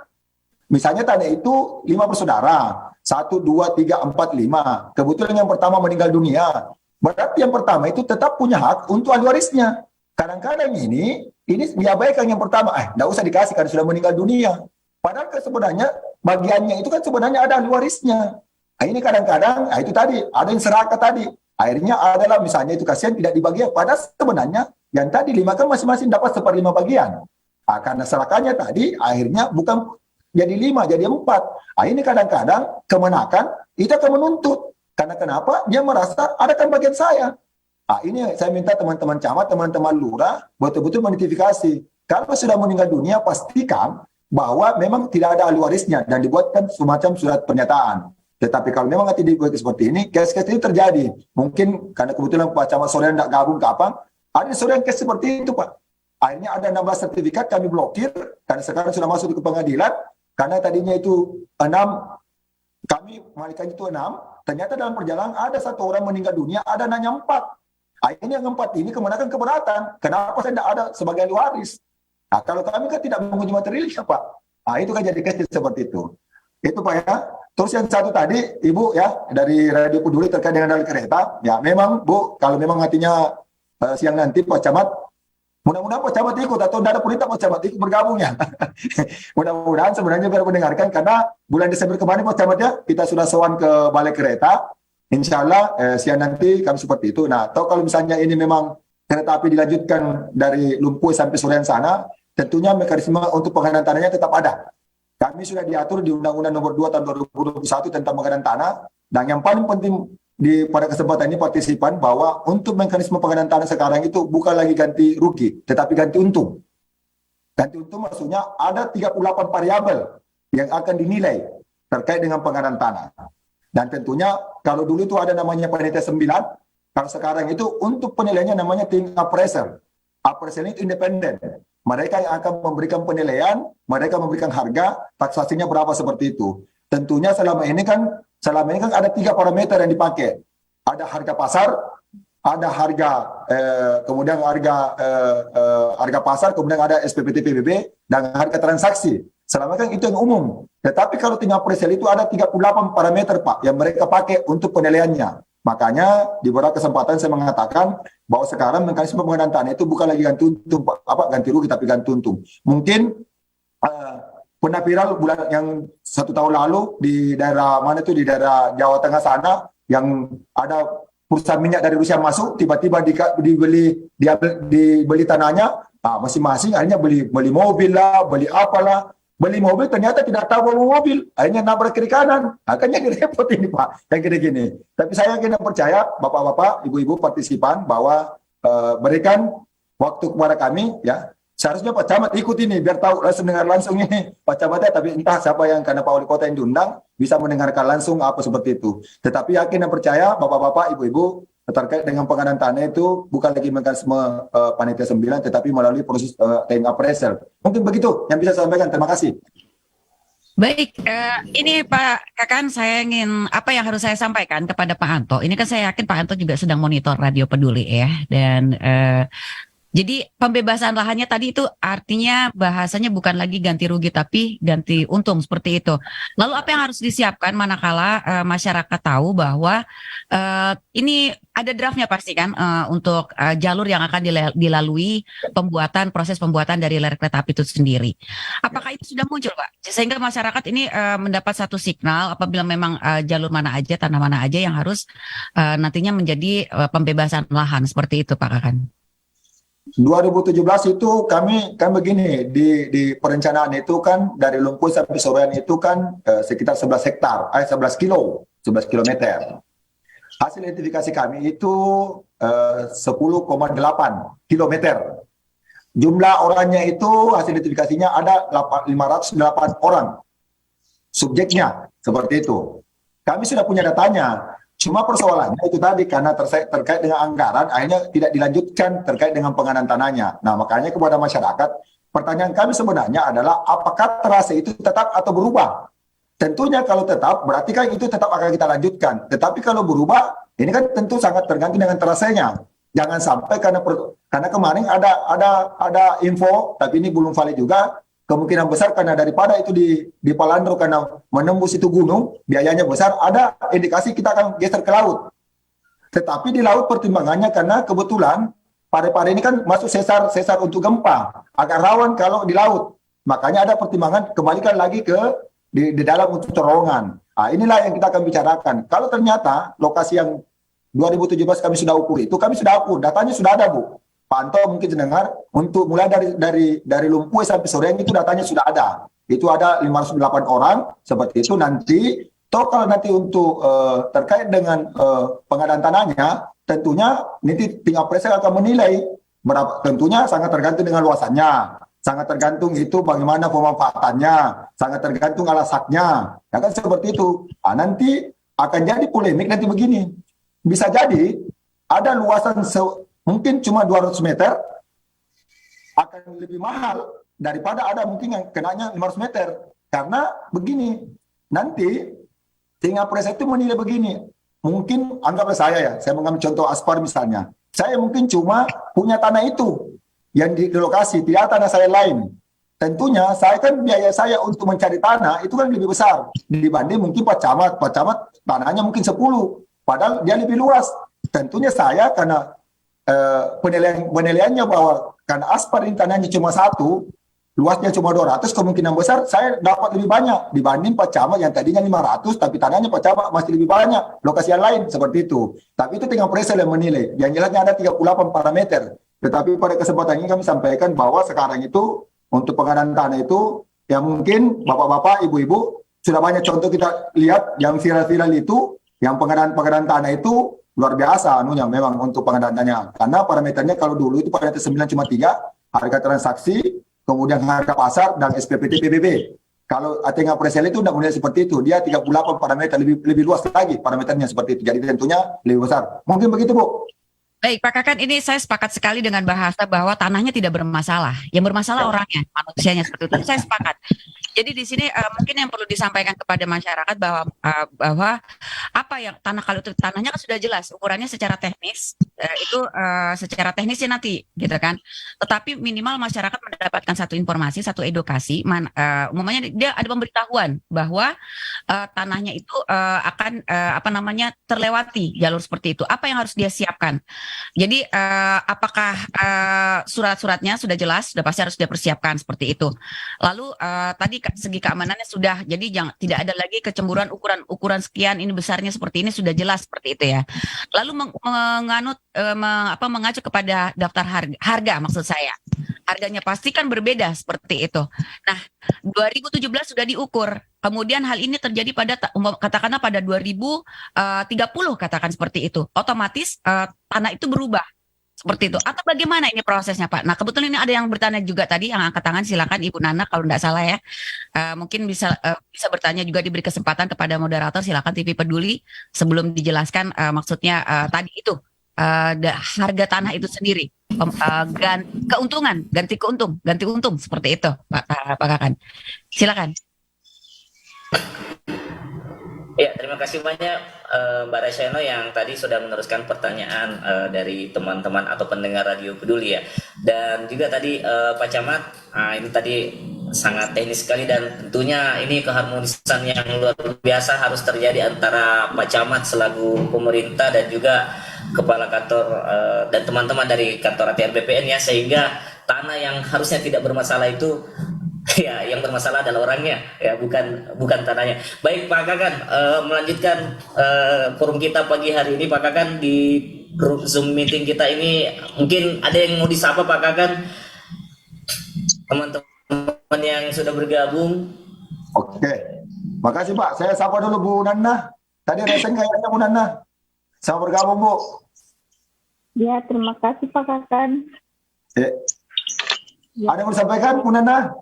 Misalnya tanah itu 5 bersaudara, 1, 2, 3, 4, 5. Kebetulan yang pertama meninggal dunia, berarti yang pertama itu tetap punya hak untuk ahli warisnya. Kadang-kadang ini diabaikan yang pertama, tidak usah dikasih karena sudah meninggal dunia. Padahal sebenarnya bagiannya itu kan sebenarnya ada ahli warisnya. Ini kadang-kadang, itu tadi, ada yang serakah tadi. Akhirnya adalah misalnya itu kasihan tidak dibagi, padahal sebenarnya yang tadi 5 kan masing-masing dapat 1/5 bagian. Karena serakahnya tadi akhirnya bukan jadi 5, jadi 4. Ini kadang-kadang kemenakan itu akan menuntut. Karena kenapa? Dia merasa ada kan bagian saya. Ini saya minta teman-teman camat, teman-teman lurah betul-betul mengidentifikasi. Kalau sudah meninggal dunia pastikan bahwa memang tidak ada ahli warisnya dan dibuatkan semacam surat pernyataan. Tetapi kalau memang tidak dibuat seperti ini, kes-kes ini terjadi. Mungkin karena kebetulan Pak Camat Soreang tidak gabung kapan, ada Soreang kes seperti itu Pak. Akhirnya ada 16 sertifikat kami blokir, karena sekarang sudah masuk ke pengadilan, karena tadinya itu 6, kami malaikat itu 6, ternyata dalam perjalanan ada 1 orang meninggal dunia, ada nanya 4. Akhirnya yang 4 ini kemenangan keberatan. Kenapa saya tidak ada sebagai ahli waris? Kalau kami kan tidak menguji materialnya Pak. Itu kan jadi kes seperti itu. Itu Pak ya. Terus yang satu tadi, Ibu ya, dari Radio Peduli terkait dengan rel kereta, ya memang Bu, kalau memang hatinya siang nanti Pak Camat, mudah-mudahan Pak Camat ikut, atau tidak ada perintah Pak Camat ikut bergabung ya. Mudah-mudahan sebenarnya biar mendengarkan, karena bulan Desember kemarin Pak Camat ya, kita sudah sowan ke Balai Kereta, insya Allah siang nanti kami seperti itu. Nah, atau kalau misalnya ini memang kereta api dilanjutkan dari Lumpuy sampai Soreang sana, tentunya mekanisme untuk pengadaan tanahnya tetap ada. Kami sudah diatur di Undang-Undang Nomor 2 Tahun 2021 tentang pengadaan tanah, dan yang paling penting pada kesempatan ini partisipan bahwa untuk mekanisme pengadaan tanah sekarang itu bukan lagi ganti rugi, tetapi ganti untung. Ganti untung maksudnya ada 38 variabel yang akan dinilai terkait dengan pengadaan tanah. Dan tentunya kalau dulu itu ada namanya panitia 9, kalau sekarang itu untuk penilaiannya namanya tim appraiser. Appraiser itu independen. Mereka yang akan memberikan penilaian, mereka memberikan harga, taksasinya berapa seperti itu. Tentunya selama ini kan ada 3 parameter yang dipakai. Ada harga pasar, ada harga kemudian harga pasar, kemudian ada SPPT PBB dan harga transaksi. Selama kan itu yang umum. Tetapi kalau tinggal presel itu ada 38 parameter Pak yang mereka pakai untuk penilaiannya. Makanya di beberapa kesempatan saya mengatakan bahwa sekarang mekanisme pengadaan tanah itu bukan lagi ganti untung, ganti rugi, tapi ganti untung. Mungkin pernah viral bulan yang 1 tahun lalu di daerah mana itu, di daerah Jawa Tengah sana, yang ada perusahaan minyak dari Rusia masuk, tiba-tiba dibeli tanahnya, masing-masing akhirnya beli mobil lah, beli apalah. Beli mobil ternyata tidak tahu bawa mobil, akhirnya nabrak kiri kanan. Akhirnya repot ini Pak, yang gini-gini. Tapi saya yakin dan percaya Bapak-bapak, Ibu-ibu partisipan bahwa berikan waktu kepada kami ya. Seharusnya Pak Camat ikut ini biar tahu langsung dengar langsung ini Pak Camatnya, tapi entah siapa yang karena Pak Wali Kota yang diundang bisa mendengarkan langsung apa seperti itu. Tetapi yakin dan percaya Bapak-bapak, Ibu-ibu terkait dengan pengadaan tanah itu bukan lagi mekanisme panitia 9, tetapi melalui proses time appraisal. Mungkin begitu yang bisa saya sampaikan. Terima kasih. Baik, ini Pak Kakan, saya ingin apa yang harus saya sampaikan kepada Pak Anto. Ini kan saya yakin Pak Anto juga sedang monitor Radio Peduli ya, dan jadi pembebasan lahannya tadi itu artinya bahasanya bukan lagi ganti rugi tapi ganti untung seperti itu. Lalu apa yang harus disiapkan manakala masyarakat tahu bahwa ini ada draftnya pasti kan untuk jalur yang akan dilalui proses pembuatan dari layar kereta api itu sendiri. Apakah itu sudah muncul Pak? Sehingga masyarakat ini mendapat satu signal apabila memang jalur mana aja, tanah mana aja yang harus nantinya menjadi pembebasan lahan seperti itu Pak Kakan. 2017 itu kami begini di perencanaan itu kan dari Lumpuy sampai Soreang itu kan sekitar 11 kilometer. Hasil identifikasi kami itu 10,8 kilometer. Jumlah orangnya itu hasil identifikasinya ada 508 orang. subjeknya seperti itu. Kami sudah punya datanya. Cuma persoalannya itu tadi karena terkait dengan anggaran akhirnya tidak dilanjutkan terkait dengan pengadaan tanahnya. Nah, makanya kepada masyarakat, pertanyaan kami sebenarnya adalah apakah terase itu tetap atau berubah? Tentunya kalau tetap berarti kan itu tetap akan kita lanjutkan. Tetapi kalau berubah, ini kan tentu sangat tergantung dengan terasenya. Jangan sampai karena kemarin ada info tapi ini belum valid juga. Kemungkinan besar karena daripada itu di Palandro karena menembus itu gunung, biayanya besar, ada indikasi kita akan geser ke laut. Tetapi di laut pertimbangannya karena kebetulan pare-pare ini kan masuk sesar untuk gempa, agak rawan kalau di laut. Makanya ada pertimbangan kembalikan lagi ke di dalam untuk terowongan. Nah, inilah yang kita akan bicarakan. Kalau ternyata lokasi yang 2017 kami sudah ukur itu, kami sudah ukur, datanya sudah ada, Bu. Pak Anto mungkin dengar untuk mulai dari Lumpuy sampai Soreang itu datanya sudah ada. Itu ada 508 orang seperti itu nanti. Toh kalau nanti untuk terkait dengan pengadaan tanahnya, tentunya nanti tinggal presiden akan menilai berapa. Tentunya sangat tergantung dengan luasannya, sangat tergantung itu bagaimana pemanfaatannya, sangat tergantung alasaknya. Ya kan seperti itu. Nah, nanti akan jadi polemik nanti begini. Bisa jadi ada luasan mungkin cuma 200 meter akan lebih mahal daripada ada mungkin yang kenanya 500 meter. Karena begini, nanti tinggal presiden itu menilai begini. Mungkin anggaplah saya mengambil contoh Aspar misalnya. Saya mungkin cuma punya tanah itu yang di lokasi, tidak ada tanah saya lain. Tentunya saya kan biaya saya untuk mencari tanah itu kan lebih besar dibanding mungkin Pak Camat. Pak Camat tanahnya mungkin 10, padahal dia lebih luas. Tentunya saya karena penilaiannya bahwa karena Aspar ini tanahnya cuma 1, luasnya cuma 200, kemungkinan besar saya dapat lebih banyak dibanding Pak Camat yang tadinya 500 tapi tanahnya Pak Camat masih lebih banyak lokasi yang lain seperti itu. Tapi itu tinggal presiden yang menilai. Yang jelasnya ada 38 parameter. Tetapi pada kesempatan ini kami sampaikan bahwa sekarang itu untuk pengadaan tanah itu ya mungkin bapak-bapak, ibu-ibu sudah banyak contoh kita lihat yang viral-viral itu, yang pengadaan tanah itu luar biasa anunya memang untuk pengadaannya. Karena parameternya kalau dulu itu parameter 9 cuma 3, harga transaksi, kemudian harga pasar dan SPPT PBB. Kalau tinggal presale itu tidak mulai seperti itu, dia 38 parameter lebih luas lagi parameternya seperti itu. Jadi tentunya lebih besar. Mungkin begitu, Bu. Baik, Pak Kakan, ini saya sepakat sekali dengan bahasa bahwa tanahnya tidak bermasalah. Yang bermasalah orangnya, manusianya seperti itu. Saya sepakat. Jadi di sini mungkin yang perlu disampaikan kepada masyarakat bahwa apa yang kalau itu tanahnya kan sudah jelas ukurannya secara teknis itu secara teknisnya nanti gitu kan. Tetapi minimal masyarakat mendapatkan satu informasi, satu edukasi, umumnya dia ada pemberitahuan bahwa tanahnya itu akan terlewati jalur seperti itu. Apa yang harus dia siapkan? Jadi apakah surat-suratnya sudah jelas, sudah pasti harus dia persiapkan seperti itu. Lalu tadi segi keamanannya sudah, jadi tidak ada lagi kecemburuan ukuran sekian ini besarnya seperti ini sudah jelas seperti itu ya. Lalu mengacu kepada daftar harga maksud saya. Harganya pasti kan berbeda seperti itu. Nah, 2017 sudah diukur. Kemudian hal ini terjadi katakanlah pada 2030 katakan seperti itu. Otomatis tanah itu berubah seperti itu. Atau bagaimana ini prosesnya, Pak? Nah, kebetulan ini ada yang bertanya juga tadi yang angkat tangan, silakan Ibu Nana kalau tidak salah ya. Mungkin bisa bertanya juga, diberi kesempatan kepada moderator, silakan TV Peduli sebelum dijelaskan maksudnya tadi itu harga tanah itu sendiri. Ganti untung seperti itu, Pak Kakan. Silakan. Ya, terima kasih banyak Mbak Reseno yang tadi sudah meneruskan pertanyaan dari teman-teman atau pendengar Radio Peduli ya. Dan juga tadi Pak Camat, ini tadi sangat teknis sekali dan tentunya ini keharmonisan yang luar biasa harus terjadi antara Pak Camat selaku pemerintah dan juga kepala kantor dan teman-teman dari kantor ATR BPN ya, sehingga tanah yang harusnya tidak bermasalah itu ya yang bermasalah adalah orangnya ya, bukan tanahnya. Baik Pak Kakan, melanjutkan forum kita pagi hari ini Pak Kakan, di grup Zoom meeting kita ini mungkin ada yang mau disapa Pak Kakan, teman-teman yang sudah bergabung. Oke, makasih Pak. Saya sapa dulu Bu Nana. Tadi resen kayaknya Bu Nana. Selamat bergabung Bu. Ya, terima kasih Pak Kakan. Ada yang mau disampaikan Bu Nana?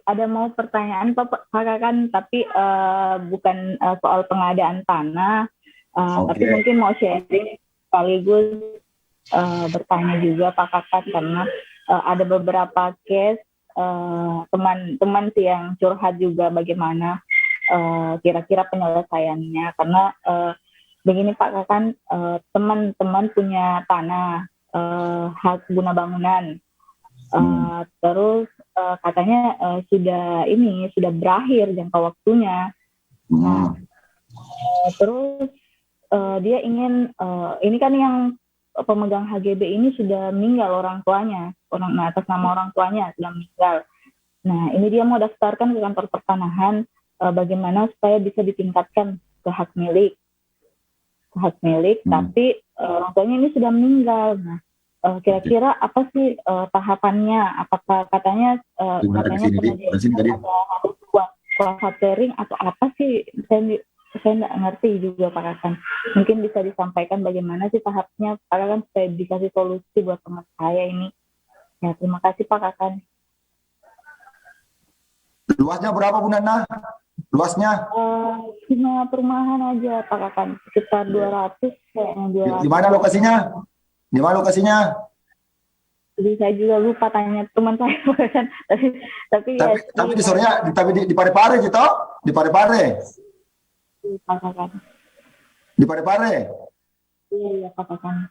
ada mau pertanyaan Pak Kakan, tapi bukan soal pengadaan tanah, tapi Oke. mungkin mau sharing sekaligus bertanya juga Pak Kakan, karena ada beberapa case teman-teman sih yang curhat juga bagaimana kira-kira penyelesaiannya, karena begini Pak Kakan, teman-teman punya tanah hak guna bangunan. Terus katanya sudah berakhir jangka waktunya. Nah, terus dia ingin ini kan yang pemegang HGB ini sudah meninggal orang tuanya, atas nama orang tuanya sudah meninggal. Nah, ini dia mau daftarkan ke kantor pertanahan, bagaimana supaya bisa ditingkatkan ke hak milik, tapi orang tuanya ini sudah meninggal. Nah, kira-kira apa sih tahapannya? Apakah katanya ada kuasa sharing atau apa sih? Saya nggak ngerti juga Pak Kakan. Mungkin bisa disampaikan bagaimana sih tahapnya Pak Kakan supaya dikasih solusi buat teman saya ini. Ya, terima kasih Pak Kakan. Luasnya berapa Bu Nana? Luasnya? Cuma perumahan aja Pak Kakan, sekitar 200 kayaknya. Di mana lokasinya? Di mana lokasinya? Jadi saya juga lupa tanya teman saya kan. tapi di sorenya di Parepare gitu, di Parepare. Pak Kakan. Di Parepare. Iya Pak Kakan.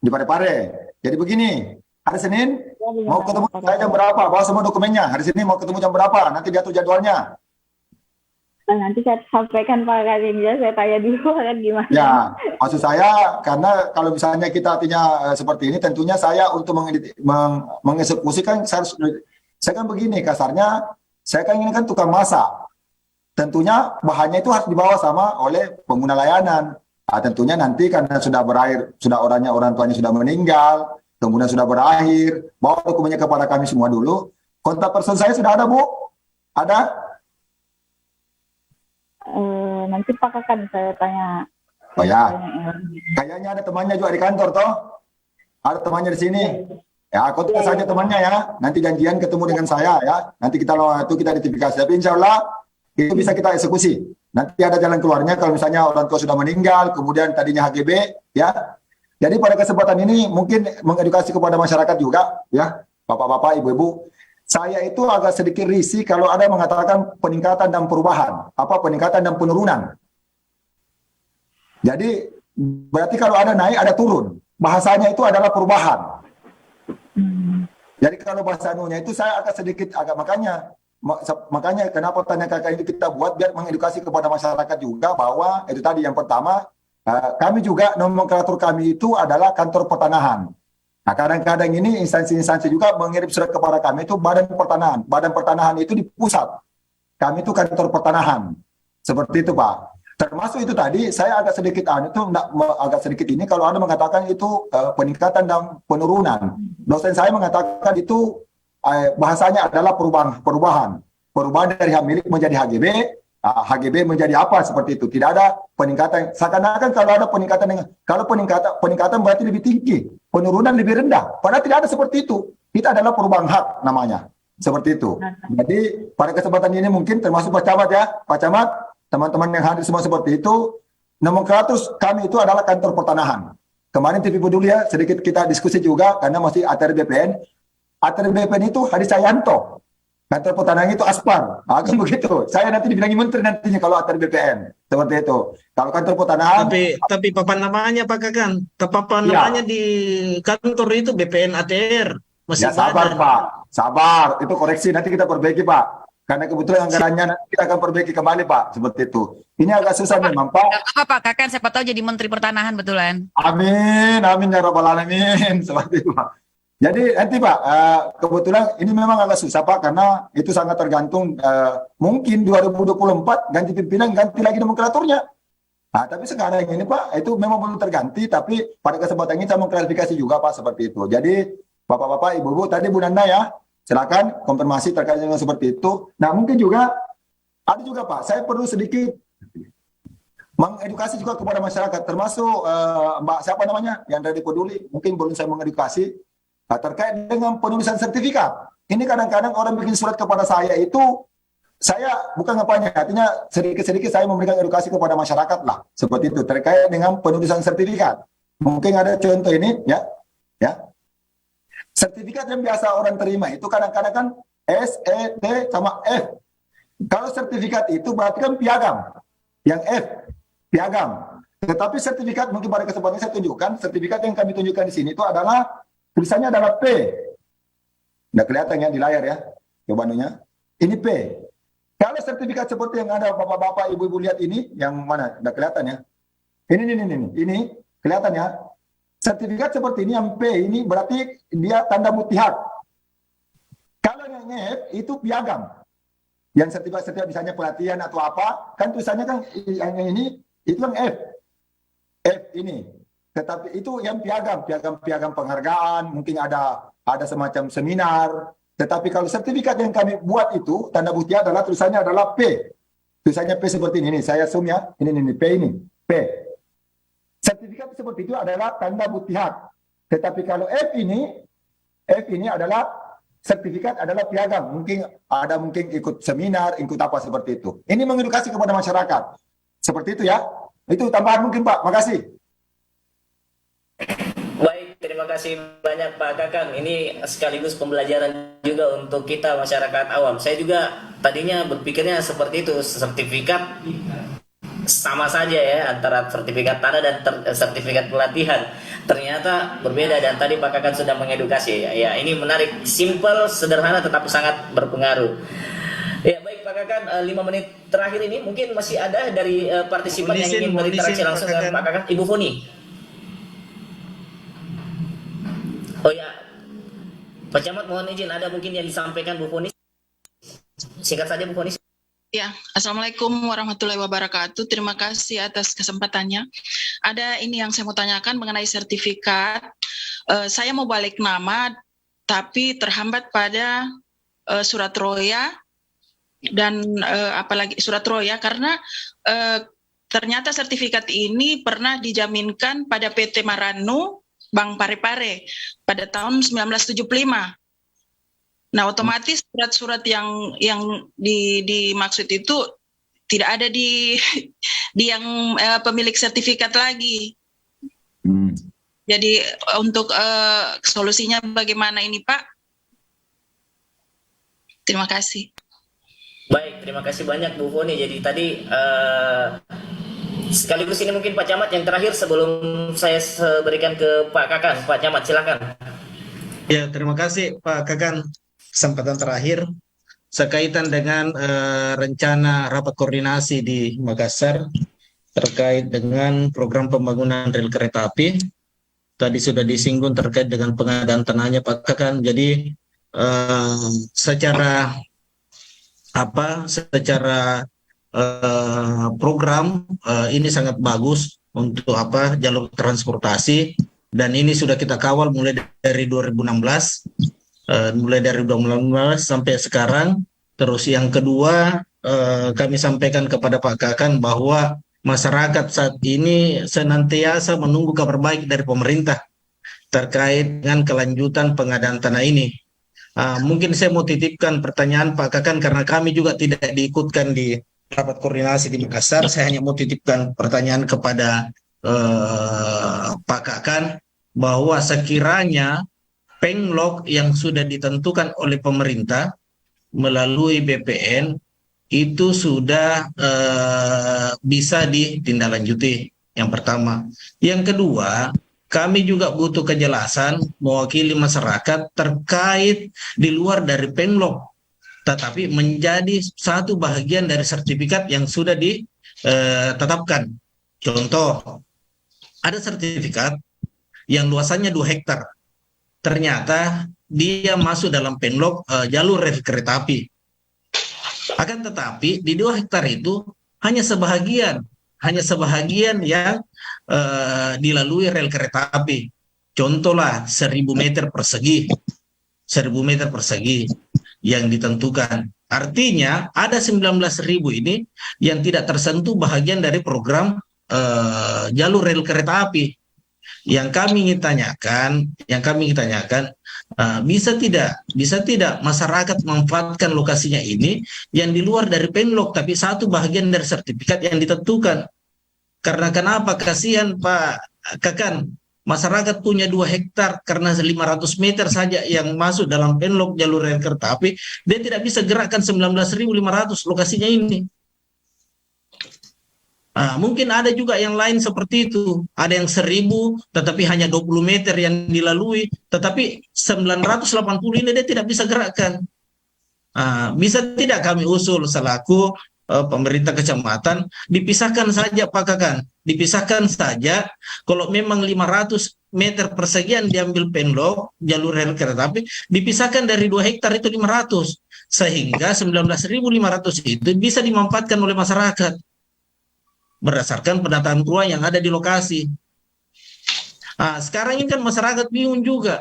Di Parepare. Jadi begini, hari Senin Ya, mau ketemu saya jam berapa? Bawa semua dokumennya. Hari Senin mau ketemu jam berapa? Nanti diatur jadwalnya. Nah, nanti saya sampaikan Pak Kakan, saya tanya dulu kan gimana. Ya, maksud saya karena kalau misalnya kita artinya seperti ini, tentunya saya untuk mengeksekusi kan saya kan begini kasarnya, saya kan ini kan tukang masak. Tentunya bahannya itu harus dibawa oleh pengguna layanan. Nah, tentunya nanti karena sudah berakhir, orang tuanya sudah meninggal, kemudian sudah berakhir, bawa dokumennya kepada kami semua dulu. Kontak person saya sudah ada Bu? Ada? Nanti Pak Kakan saya tanya. Oh ya, kayaknya ada temannya juga di kantor toh? Ada temannya di sini. Ya, kontak saja temannya ya. Nanti janjian ketemu dengan saya ya. Nanti kita identifikasi. Tapi insya Allah itu bisa kita eksekusi. Nanti ada jalan keluarnya kalau misalnya orang tua sudah meninggal, kemudian tadinya HGB ya. Jadi pada kesempatan ini mungkin mengedukasi kepada masyarakat juga ya, bapak-bapak, ibu-ibu. Saya itu agak sedikit risih kalau ada mengatakan peningkatan dan perubahan, peningkatan dan penurunan. Jadi berarti kalau ada naik ada turun. Bahasanya itu adalah perubahan. Jadi kalau bahasa anunya itu saya agak makanya kenapa tanya kakak ini kita buat biar mengedukasi kepada masyarakat juga bahwa itu tadi yang pertama kami juga nomenklatur kami itu adalah kantor pertanahan. Nah, kadang-kadang ini instansi-instansi juga mengirim surat kepada kami itu badan pertanahan. Badan pertanahan itu di pusat. Kami itu kantor pertanahan. Seperti itu, Pak. Termasuk itu tadi, saya agak sedikit ini kalau ada mengatakan itu peningkatan dan penurunan. Dosen saya mengatakan itu bahasanya adalah perubahan. Perubahan dari hak milik menjadi HGB, HGB menjadi apa seperti itu. Tidak ada peningkatan. Seakan-akan kalau ada peningkatan berarti lebih tinggi, penurunan lebih rendah. Padahal tidak ada seperti itu. Itu adalah perubahan hak namanya. Seperti itu. Jadi pada kesempatan ini mungkin termasuk Pak Camat ya, Pak Camat, teman-teman yang hadir semua seperti itu, nomenklatur kami itu adalah kantor pertanahan. Kemarin TV Peduli ya, sedikit kita diskusi juga karena masih ATR BPN. ATR BPN itu Hadi Cahyanto. Kantor pertanahan itu Aspar. Kan begitu. Saya nanti dibilangi menteri nantinya kalau ATR BPN. Seperti itu. Kalau kantor pertanahan. Tapi papan namanya Pak Kakan. Papan namanya di kantor itu BPN ATR. Masih ya sabar badan. Pak. Sabar. Itu koreksi. Nanti kita perbaiki Pak. Karena kebetulan anggarannya nanti kita akan perbaiki kembali Pak. Seperti itu. Ini agak susah memang Pak. Apa Pak Kakan, siapa tahu jadi Menteri Pertanahan betulan. Amin. Amin ya Rabbal Alamin. Seperti itu Pak. Jadi nanti Pak, kebetulan ini memang agak susah Pak, karena itu sangat tergantung, mungkin 2024 ganti pimpinan, ganti lagi nomenklaturnya. Nah, tapi sekarang ini Pak, itu memang belum terganti, tapi pada kesempatan ini saya mau klarifikasi juga Pak, seperti itu. Jadi Bapak-Bapak, Ibu-Ibu, tadi Bu Nanda ya, silakan konfirmasi terkait dengan seperti itu. Nah mungkin juga, ada juga Pak, saya perlu sedikit mengedukasi juga kepada masyarakat, termasuk Mbak siapa namanya, yang dari Peduli, mungkin belum saya mengedukasi, terkait dengan penulisan sertifikat. Ini kadang-kadang orang bikin surat kepada saya itu, saya bukan ngapanya, artinya sedikit-sedikit saya memberikan edukasi kepada masyarakat lah, seperti itu, terkait dengan penulisan sertifikat. Mungkin ada contoh ini, ya. Sertifikat yang biasa orang terima itu kadang-kadang kan S, E, T, sama F. Kalau sertifikat itu berarti kan piagam. Yang F, piagam. Tetapi sertifikat, mungkin pada kesempatan saya tunjukkan, sertifikat yang kami tunjukkan di sini itu adalah, tulisannya adalah P. Nggak kelihatan ya di layar ya, coba anunya. Ini P. Kalau sertifikat seperti yang ada bapak-bapak, ibu-ibu lihat ini, yang mana? Nggak kelihatan ya. Ini kelihatan ya. Sertifikat seperti ini yang P ini berarti dia tanda mutihat. Kalau yang F itu piagam. Yang sertifikat misalnya pelatihan atau apa, kan tulisannya kan yang ini itu yang F. F ini. Tetapi itu yang piagam penghargaan, mungkin ada semacam seminar. Tetapi kalau sertifikat yang kami buat itu tanda bukti adalah tulisannya adalah P. Tulisannya P seperti ini. Saya zoom ya. Ini P ini. P. Sertifikat seperti itu adalah tanda mutihat. Tetapi kalau F ini adalah sertifikat adalah piagam. Mungkin ikut seminar, ikut apa seperti itu. Ini mengedukasi kepada masyarakat. Seperti itu ya. Itu tambahan mungkin Pak. Makasih. Baik, terima kasih banyak Pak Kakang. Ini sekaligus pembelajaran juga untuk kita masyarakat awam. Saya juga tadinya berpikirnya seperti itu, sertifikat sama saja ya antara sertifikat tanah dan sertifikat pelatihan. Ternyata berbeda dan tadi Pak Kakang sudah mengedukasi. Ya, ini menarik, simple, sederhana tetapi sangat berpengaruh. Ya baik Pak Kakang, 5 menit terakhir ini mungkin masih ada dari partisipan yang ingin berinteraksi langsung dengan Pak Kakang. Ibu Funi. Oh ya, Pak Camat mohon izin, ada mungkin yang disampaikan Bu Funi. Singkat saja Bu Funi. Ya, Assalamualaikum warahmatullahi wabarakatuh. Terima kasih atas kesempatannya. Ada ini yang saya mau tanyakan mengenai sertifikat. Saya mau balik nama, tapi terhambat pada surat roya dan apalagi surat roya karena ternyata sertifikat ini pernah dijaminkan pada PT Maranu Bank Parepare pada tahun 1975. Nah, otomatis surat-surat yang dimaksud itu tidak ada di yang pemilik sertifikat lagi. Jadi untuk solusinya bagaimana ini, Pak? Terima kasih. Baik, terima kasih banyak Bu Foni. Jadi tadi sekaligus ini mungkin Pak Camat yang terakhir sebelum saya berikan ke Pak Kakang. Pak Camat, silakan. Ya, terima kasih Pak Kakang. Kesempatan terakhir sekaitan dengan rencana rapat koordinasi di Makassar terkait dengan program pembangunan rel kereta api. Tadi sudah disinggung terkait dengan pengadaan tanahnya Pak Kakang. Jadi secara program ini sangat bagus untuk jalur transportasi dan ini sudah kita kawal mulai dari 2016. Mulai dari 2016 sampai sekarang. Terus yang kedua kami sampaikan kepada Pak Kakang bahwa masyarakat saat ini senantiasa menunggu kabar baik dari pemerintah terkait dengan kelanjutan pengadaan tanah ini. Mungkin saya mau titipkan pertanyaan Pak Kakang karena kami juga tidak diikutkan di rapat koordinasi di Makassar. Saya hanya mau titipkan pertanyaan kepada Pak Kakang bahwa sekiranya penglog yang sudah ditentukan oleh pemerintah melalui BPN itu sudah bisa ditindaklanjuti. Yang pertama. Yang kedua, kami juga butuh kejelasan mewakili masyarakat terkait di luar dari penglog, tetapi menjadi satu bagian dari sertifikat yang sudah ditetapkan. Contoh, ada sertifikat yang luasannya 2 hektar. Ternyata dia masuk dalam penlog jalur rel kereta api. Akan tetapi di 2 hektar itu hanya sebahagian yang dilalui rel kereta api. Contohlah 1000 meter persegi yang ditentukan. Artinya ada 19.000 ini yang tidak tersentuh bahagian dari program jalur rel kereta api. Yang kami ingin tanyakan, Bisa tidak masyarakat memanfaatkan lokasinya ini yang di luar dari penlok, tapi satu bagian dari sertifikat yang ditentukan. Karena kenapa? Kasihan Pak Kakan, masyarakat punya 2 hektar karena 500 meter saja yang masuk dalam penlok jalur rel kereta api, dia tidak bisa gerakkan 19.500 lokasinya ini. Mungkin ada juga yang lain seperti itu. Ada yang 1.000 tetapi hanya 20 meter yang dilalui, tetapi 980 ini dia tidak bisa gerakkan. Bisa tidak kami usul selaku pemerintah kecamatan, dipisahkan saja Pak Kakan, dipisahkan saja. Kalau memang 500 meter persegian diambil penlok jalur rel kereta api, dipisahkan dari 2 hektar itu 500, sehingga 19.500 itu bisa dimanfaatkan oleh masyarakat berdasarkan penataan ruang yang ada di lokasi. Sekarang ini kan masyarakat bingung juga.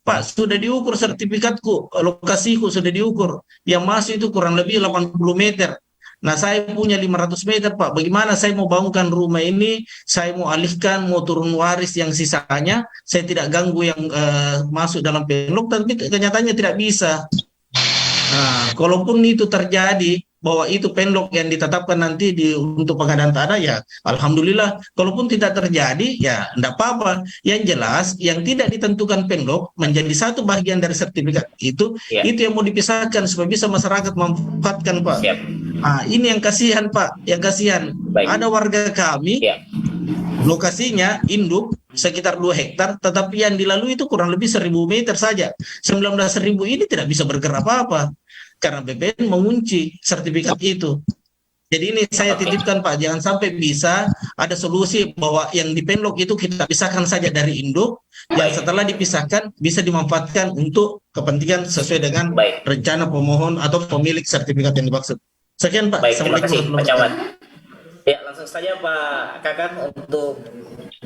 Pak, sudah diukur sertifikatku, lokasiku sudah diukur. Yang masuk itu kurang lebih 80 meter. Nah, saya punya 500 meter, Pak. Bagaimana saya mau bangunkan rumah ini? Saya mau alihkan, mau turun waris yang sisanya. Saya tidak ganggu yang masuk dalam penlok, tapi kenyataannya tidak bisa. Kalaupun itu terjadi, bahwa itu penlok yang ditetapkan nanti untuk pengadaan tanah, ya alhamdulillah. Kalaupun tidak terjadi, ya enggak apa-apa. Yang jelas yang tidak ditentukan penlok menjadi satu bagian dari sertifikat itu yang mau dipisahkan supaya bisa masyarakat memanfaatkan, Pak. Ini yang kasihan, Pak, yang kasihan. Ada warga kami lokasinya induk sekitar 2 hektar, tetapi yang dilalui itu kurang lebih 1.000 meter saja. 19.000 ini tidak bisa bergerak apa-apa karena BPN mengunci sertifikat itu. Jadi ini saya titipkan, Pak, jangan sampai bisa ada solusi bahwa yang di penlok itu kita pisahkan saja dari induk, yang setelah dipisahkan bisa dimanfaatkan untuk kepentingan sesuai dengan rencana pemohon atau pemilik sertifikat yang dimaksud. Sekian, Pak. Terima kasih Pak Camat. Ya, langsung saja Pak Kakan untuk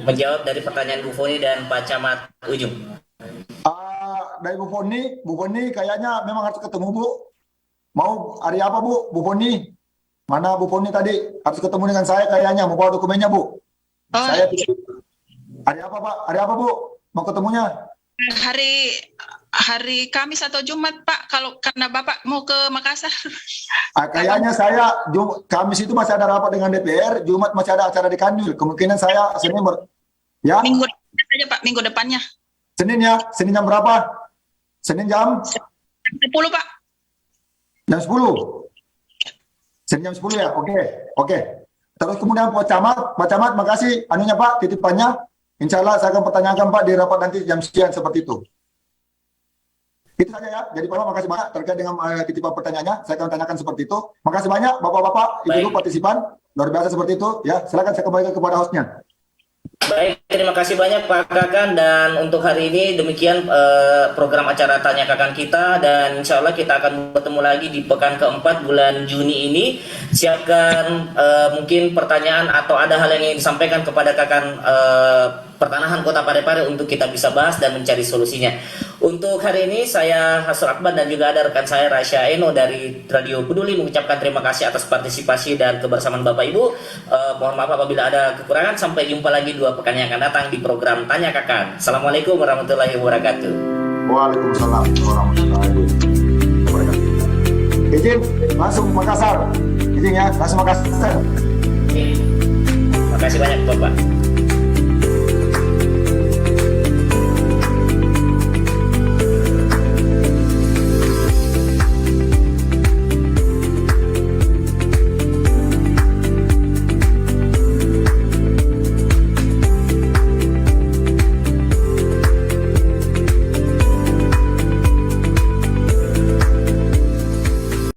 menjawab dari pertanyaan Bu Foni dan Pak Camat Ujung. Dari Bu Foni kayaknya memang harus ketemu, Bu. Mau hari apa, Bu? Bu Foni? Mana Bu Foni tadi? Harus ketemu dengan saya kayaknya, mau bawa dokumennya, Bu. Saya hari apa, Pak? Hari apa, Bu? Mau ketemunya? Hari Kamis atau Jumat, Pak, kalau karena Bapak mau ke Makassar. Kayaknya saya Kamis itu masih ada rapat dengan DPR, Jumat masih ada acara di Kandil. Kemungkinan saya Senin ya. Minggu depan saja, Pak, minggu depannya. Senin ya? Senin jam berapa? Senin jam 10, Pak. Jam 10. Senin jam 10 ya? Oke. Terus kemudian Pak Camat, makasih anunya Pak, titipannya. Insya Allah saya akan pertanyakan Pak di rapat nanti jam sekian seperti itu. Itu saja ya. Jadi Pak, makasih banyak terkait dengan titipan pertanyaannya. Saya akan tanyakan seperti itu. Makasih banyak Bapak-bapak, Ibu partisipan. Luar biasa seperti itu. Ya, silakan saya kembalikan kepada hostnya. Baik, terima kasih banyak Pak Kakan, dan untuk hari ini demikian program acara Tanya Kakan kita, dan insya Allah kita akan bertemu lagi di pekan keempat bulan Juni ini. Siapkan mungkin pertanyaan atau ada hal yang ingin disampaikan kepada Kakan Pertanahan Kota Parepare untuk kita bisa bahas dan mencari solusinya. Untuk hari ini saya Hasul Akbar dan juga ada rekan saya Rasya Eno dari Radio Peduli mengucapkan terima kasih atas partisipasi dan kebersamaan Bapak Ibu. Mohon maaf apabila ada kekurangan. Sampai jumpa lagi 2 pekan yang akan datang di program Tanya Kakan. Assalamualaikum warahmatullahi wabarakatuh. Waalaikumsalam warahmatullahi wabarakatuh. Izin langsung Makassar. Izin ya, langsung Makassar. Terima kasih banyak Bapak.